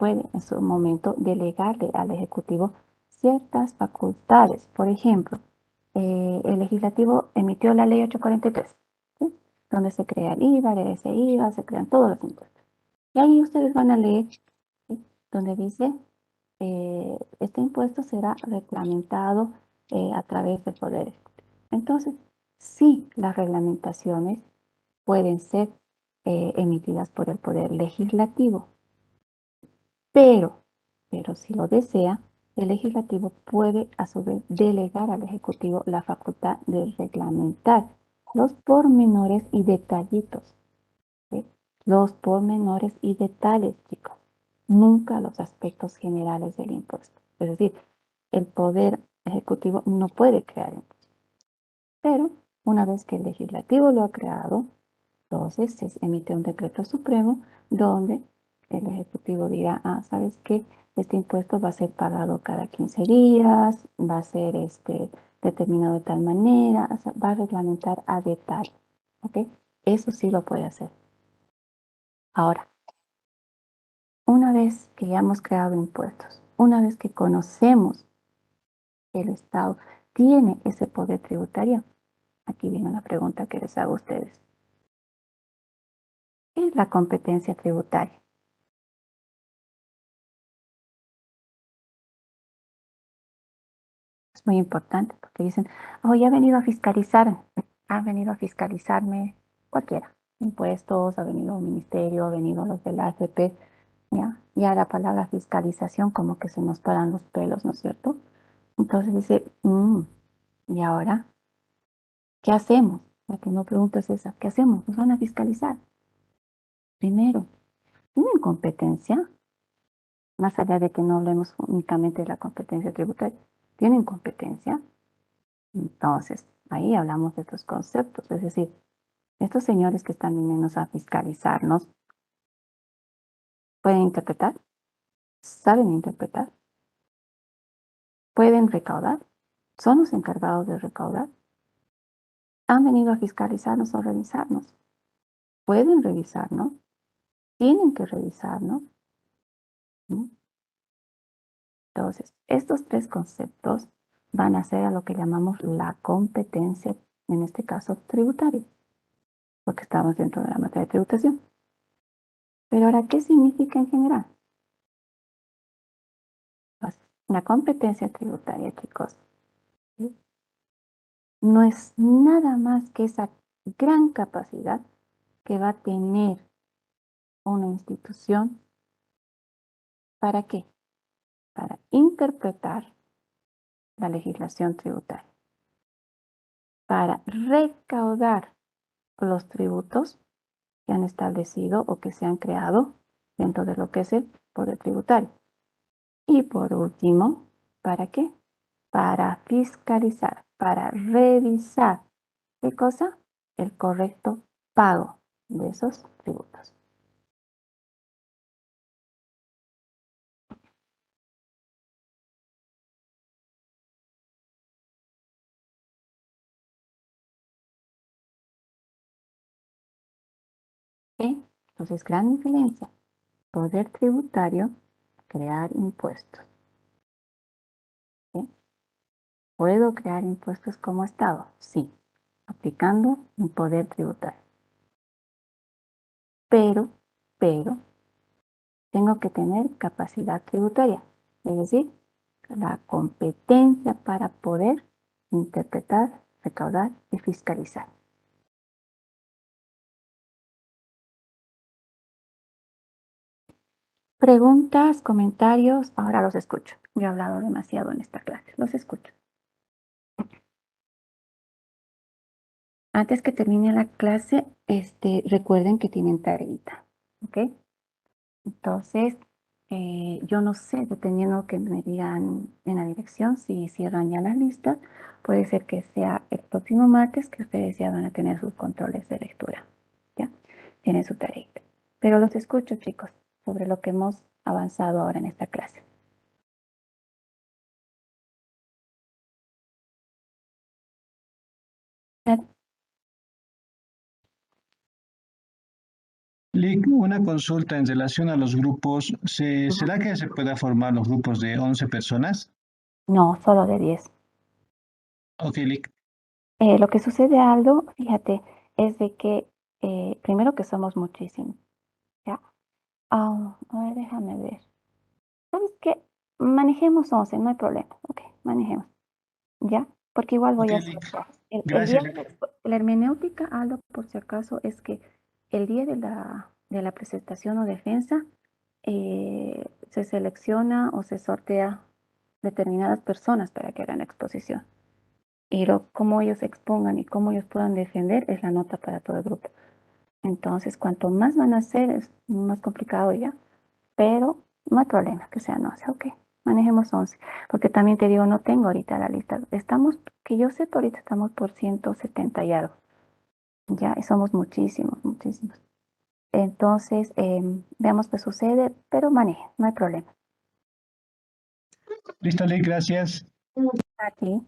en su momento delegarle al Ejecutivo ciertas facultades. Por ejemplo, el legislativo emitió la ley 843. ¿Sí? donde se crea el IVA, ese IVA, se crean todos los impuestos. Y ahí ustedes van a leer, ¿sí?, donde dice, este impuesto será reglamentado a través del Poder Ejecutivo. Entonces, sí, las reglamentaciones pueden ser emitidas por el Poder Legislativo, pero si lo desea, el Legislativo puede a su vez delegar al Ejecutivo la facultad de reglamentar los pormenores y detallitos, ¿sí? Los pormenores y detalles, chicos, nunca los aspectos generales del impuesto. Es decir, el Poder Ejecutivo no puede crear impuestos, pero una vez que el Legislativo lo ha creado, entonces se emite un decreto supremo donde el Ejecutivo dirá, ¿sabes qué? Este impuesto va a ser pagado cada 15 días, va a ser determinado de tal manera, o sea, va a reglamentar a detalle, ¿ok? Eso sí lo puede hacer. Ahora, una vez que ya hemos creado impuestos, una vez que conocemos que el Estado tiene ese poder tributario, aquí viene una pregunta que les hago a ustedes. ¿Qué es la competencia tributaria? Es muy importante porque dicen, oh, ya ha venido a fiscalizar, ha venido a fiscalizarme cualquiera, impuestos, ha venido un ministerio, ha venido los de la AFP, ya la palabra fiscalización como que se nos paran los pelos, ¿no es cierto? Entonces dice, ¿y ahora qué hacemos? La que no pregunto es esa, ¿qué hacemos? Nos van a fiscalizar. Primero, ¿tienen competencia? Más allá de que no hablemos únicamente de la competencia tributaria, ¿tienen competencia? Entonces, ahí hablamos de estos conceptos, es decir, estos señores que están viniendo a fiscalizarnos, ¿pueden interpretar? ¿Saben interpretar? ¿Pueden recaudar? ¿Son los encargados de recaudar? ¿Han venido a fiscalizarnos o revisarnos? ¿Pueden revisarnos? ¿Tienen que revisarnos? ¿Mm? Entonces, estos tres conceptos van a ser a lo que llamamos la competencia, en este caso tributaria, porque estamos dentro de la materia de tributación. Pero ahora, ¿qué significa en general? Pues, la competencia tributaria, chicos, ¿sí?, no es nada más que esa gran capacidad que va a tener una institución. ¿Para qué? Para interpretar la legislación tributaria, para recaudar los tributos que han establecido o que se han creado dentro de lo que es el poder tributario. Y por último, ¿para qué? Para fiscalizar, para revisar, ¿qué cosa? El correcto pago de esos tributos. ¿Sí? Entonces, gran diferencia. Poder tributario, crear impuestos. ¿Sí? ¿Puedo crear impuestos como Estado? Sí, aplicando un poder tributario. Pero, tengo que tener capacidad tributaria, es decir, la competencia para poder interpretar, recaudar y fiscalizar. Preguntas, comentarios, ahora los escucho. Yo he hablado demasiado en esta clase, los escucho. Antes que termine la clase, recuerden que tienen tareita, ¿ok? Entonces, yo no sé, dependiendo que me digan en la dirección, si cierran ya las listas, puede ser que sea el próximo martes que ustedes ya van a tener sus controles de lectura, ¿ya? Tienen su tarea. Pero los escucho, chicos, sobre lo que hemos avanzado ahora en esta clase. Lick, una consulta en relación a los grupos. ¿Será que se pueda formar los grupos de 11 personas? No, solo de 10. Ok, Lick. Lo que sucede, Aldo, fíjate, es de que primero que somos muchísimos, ¿ya? A ver, déjame ver. ¿Sabes qué? Manejemos 11, no hay problema. Ok, manejemos. ¿Ya? Porque igual voy Ok, a hacer. Lick. El día Gracias, de Lick. la hermenéutica, algo por si acaso, es que el día de la presentación o defensa se selecciona o se sortea determinadas personas para que hagan la exposición. Y cómo ellos expongan y cómo ellos puedan defender es la nota para todo el grupo. Entonces, cuanto más van a hacer, es más complicado ya, pero no hay problema que sean 11, ok, manejemos 11, porque también te digo, no tengo ahorita la lista, estamos, que yo sé, ahorita estamos por 170 y algo, ya, y somos muchísimos, muchísimos. Entonces, veamos qué sucede, pero maneje, no hay problema. Listo, Lick, gracias. Aquí,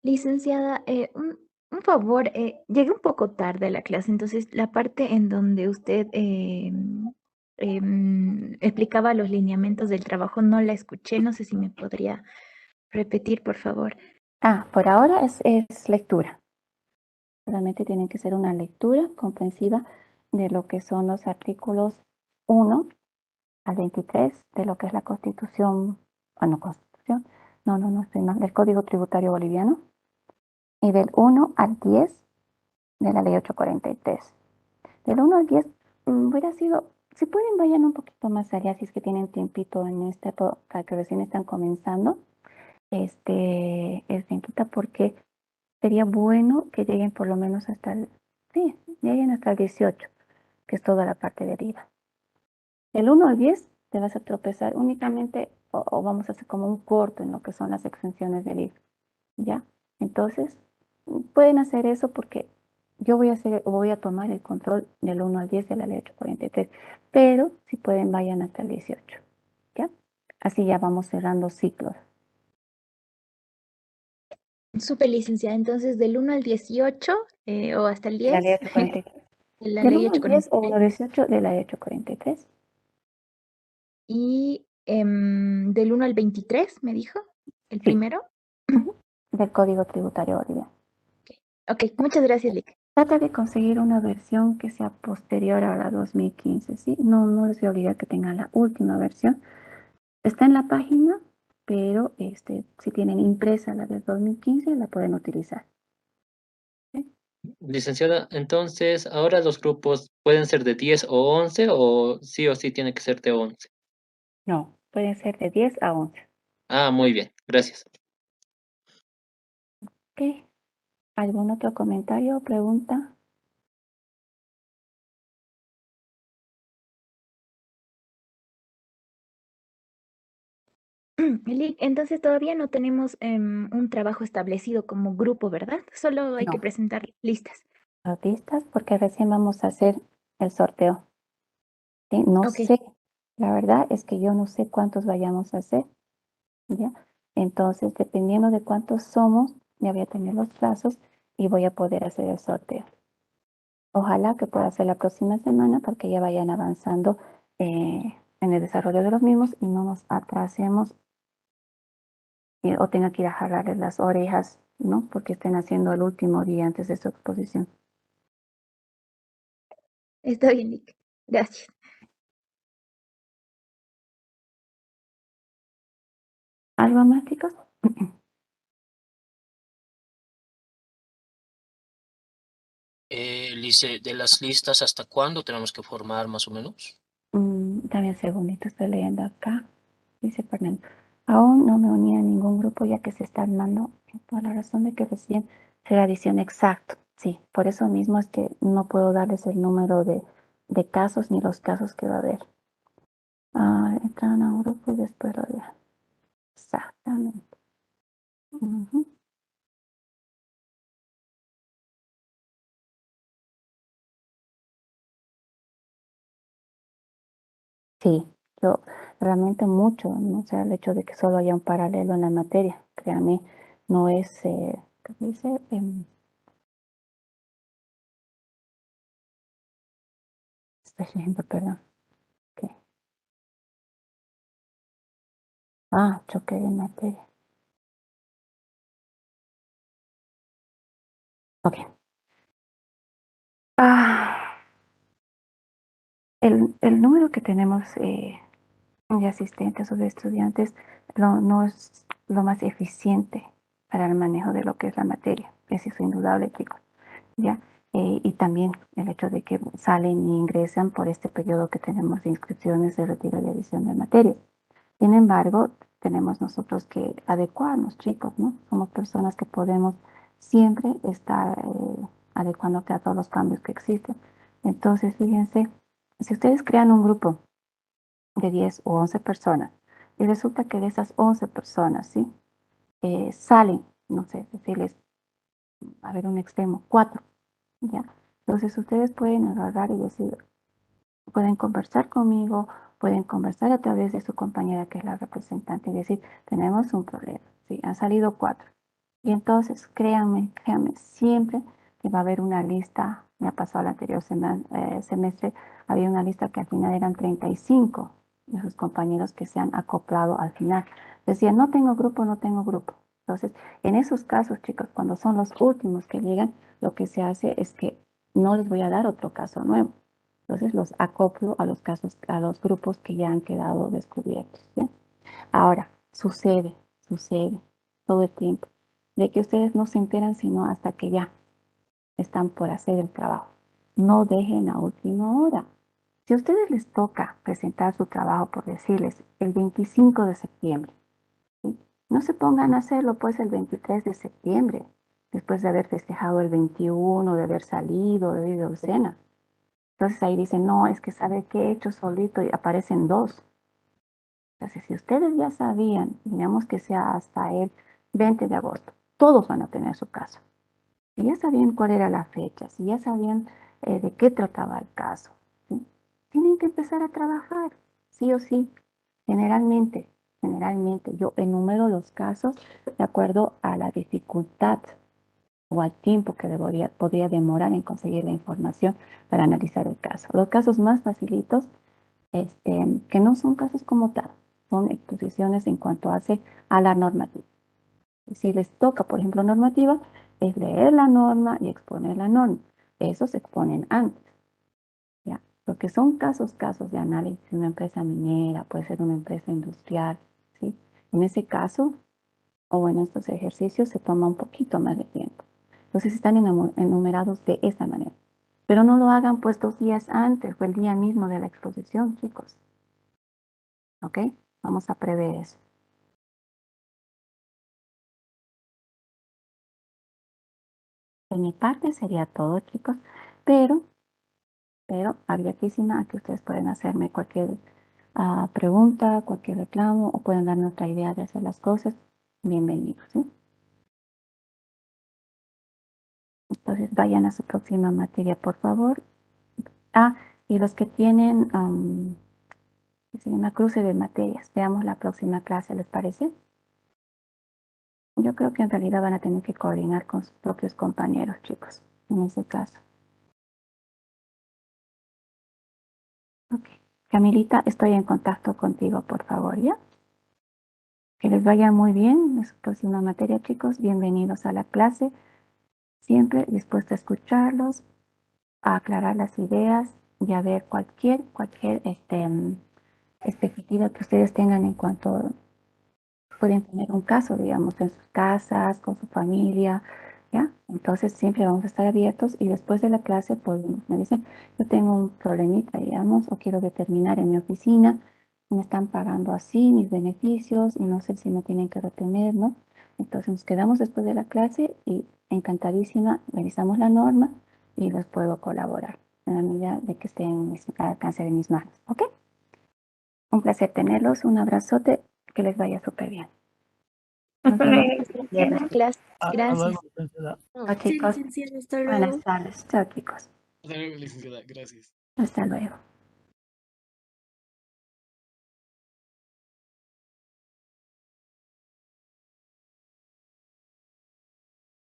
Licenciada, un favor, llegué un poco tarde a la clase, entonces la parte en donde usted explicaba los lineamientos del trabajo no la escuché, no sé si me podría repetir, por favor. por ahora es lectura. Solamente tiene que ser una lectura comprensiva de lo que son los artículos 1 al 23 de lo que es la Constitución, no Constitución, no, estoy mal, del Código Tributario Boliviano, y del 1 al 10 de la Ley 843. Del 1 al 10 hubiera sido, si pueden vayan un poquito más allá, si es que tienen tiempito en esta época que recién están comenzando, es bien quita porque sería bueno que lleguen por lo menos hasta sí, lleguen hasta el 18, que es toda la parte de IVA. Del 1 al 10 te vas a tropezar únicamente o vamos a hacer como un corto en lo que son las exenciones del IVA, ¿ya? Entonces, pueden hacer eso porque yo voy a tomar el control del 1 al 10 de la ley 843, pero si pueden vayan hasta el 18, ¿ya? Así ya vamos cerrando ciclos. Súper, licenciada, entonces del 1 al 18 o hasta el La 10 ley 843. de la Del ley 1 al 10 o 1 al 843 18 de la ley 843. y del 1 al 23, me dijo, el Sí. primero. Del Código Tributario Boliviano. Ok, muchas gracias, Lick. Trata de conseguir una versión que sea posterior a la 2015, ¿sí? No les voy a olvidar que tengan la última versión. Está en la página, pero si tienen impresa la del 2015, la pueden utilizar. ¿Sí? Licenciada, entonces, ahora los grupos pueden ser de 10 o sí tiene que ser de 11. No, pueden ser de 10 a 11. Ah, muy bien, gracias. ¿Ok? ¿Algún otro comentario o pregunta? Lick, entonces todavía no tenemos un trabajo establecido como grupo, ¿verdad? Solo hay que No, presentar listas. autistas, porque recién vamos a hacer el sorteo. ¿Sí? No Ok. sé, la verdad es que yo no sé cuántos vayamos a hacer, ¿ya? Entonces, dependiendo de cuántos somos, ya voy a tener los plazos y voy a poder hacer el sorteo. Ojalá que pueda ser la próxima semana para que ya vayan avanzando en el desarrollo de los mismos y no nos atrasemos o tenga que ir a jalarles las orejas, ¿no? Porque estén haciendo el último día antes de su exposición. Está bien, Lick. Gracias. ¿Algo más, chicos? Lice, de las listas, ¿hasta cuándo tenemos que formar más o menos? Dame un segundito, estoy leyendo acá. Dice Fernando. Aún no me uní a ningún grupo ya que se está armando por la razón de que recién será edición exacto. Sí, por eso mismo es que no puedo darles el número de casos ni los casos que va a haber. Entran a un grupo y después lo dejan. Exactamente. Ujú. Sí, yo realmente mucho, ¿no? O sea, el hecho de que solo haya un paralelo en la materia, créanme, no es, ¿qué se dice? Estoy leyendo, perdón. ¿Qué? Choque de materia. Ok. El número que tenemos de asistentes o de estudiantes no es lo más eficiente para el manejo de lo que es la materia. Eso es indudable, chicos. ¿Ya? Y también el hecho de que salen y ingresan por este periodo que tenemos de inscripciones, de retiro y edición de materias. Sin embargo, tenemos nosotros que adecuarnos, chicos, ¿no? Somos personas que podemos siempre estar adecuándote a todos los cambios que existen. Entonces, fíjense, si ustedes crean un grupo de 10 o 11 personas y resulta que de esas 11 personas, ¿sí? Salen, no sé, decirles, a ver, un extremo, 4, ¿ya? Entonces, ustedes pueden agarrar y decir, pueden conversar conmigo, pueden conversar a través de su compañera que es la representante y decir, tenemos un problema, ¿sí? Han salido 4. Y entonces, créanme, siempre que va a haber una lista, me ha pasado el anterior semestre, había una lista que al final eran 35 de sus compañeros que se han acoplado al final. Decían, no tengo grupo, no tengo grupo. Entonces, en esos casos, chicos, cuando son los últimos que llegan, lo que se hace es que no les voy a dar otro caso nuevo. Entonces los acoplo a los casos, a los grupos que ya han quedado descubiertos. ¿Sí? Ahora, sucede todo el tiempo, de que ustedes no se enteran sino hasta que ya están por hacer el trabajo. No dejen a última hora. Si a ustedes les toca presentar su trabajo, por decirles, el 25 de septiembre, ¿sí? No se pongan a hacerlo pues el 23 de septiembre, después de haber festejado el 21, de haber salido, de ir a cena. Entonces ahí dicen, no, es que sabe qué he hecho solito y aparecen 2. Entonces, si ustedes ya sabían, digamos que sea hasta el 20 de agosto, todos van a tener su caso. Si ya sabían cuál era la fecha, si ya sabían de qué trataba el caso, ¿sí? Tienen que empezar a trabajar, sí o sí. Generalmente, yo enumero los casos de acuerdo a la dificultad o al tiempo que podría demorar en conseguir la información para analizar el caso. Los casos más facilitos, que no son casos como tal, son exposiciones en cuanto hace a la normativa. Si les toca, por ejemplo, normativa, es leer la norma y exponer la norma. Esos se exponen antes, ¿ya? Porque son casos de análisis de una empresa minera, puede ser una empresa industrial, ¿sí? En ese caso, o en estos ejercicios, se toma un poquito más de tiempo. Entonces están enumerados de esta manera. Pero no lo hagan pues 2 días antes o el día mismo de la exposición, chicos. ¿Ok? Vamos a prever eso. De mi parte sería todo, chicos. Pero abiertísima a que ustedes pueden hacerme cualquier pregunta, cualquier reclamo o pueden darme otra idea de hacer las cosas. Bienvenidos, ¿sí? Entonces vayan a su próxima materia, por favor. Y los que tienen, se llama cruce de materias, veamos la próxima clase, ¿les parece? Yo creo que en realidad van a tener que coordinar con sus propios compañeros, chicos, en ese caso. Ok. Camilita, estoy en contacto contigo, por favor, ¿ya? Que les vaya muy bien en su próxima materia, chicos. Bienvenidos a la clase. Siempre dispuesta a escucharlos, a aclarar las ideas y a ver cualquier expectativa que ustedes tengan en cuanto pueden tener un caso, digamos, en sus casas, con su familia, ¿ya? Entonces siempre vamos a estar abiertos y después de la clase, pues me dicen, yo tengo un problemita, digamos, o quiero determinar en mi oficina, me están pagando así mis beneficios y no sé si me tienen que retener, ¿no? Entonces nos quedamos después de la clase y encantadísima, revisamos la norma y les puedo colaborar en la medida de que estén al alcance de mis manos, ¿ok? Un placer tenerlos, un abrazote, que les vaya súper bien. Nos vemos el viernes. Gracias. Chao, chicos. Sí, hasta luego. Buenas tardes. Chao, chicos. Hasta luego, licenciada. Gracias. Hasta luego.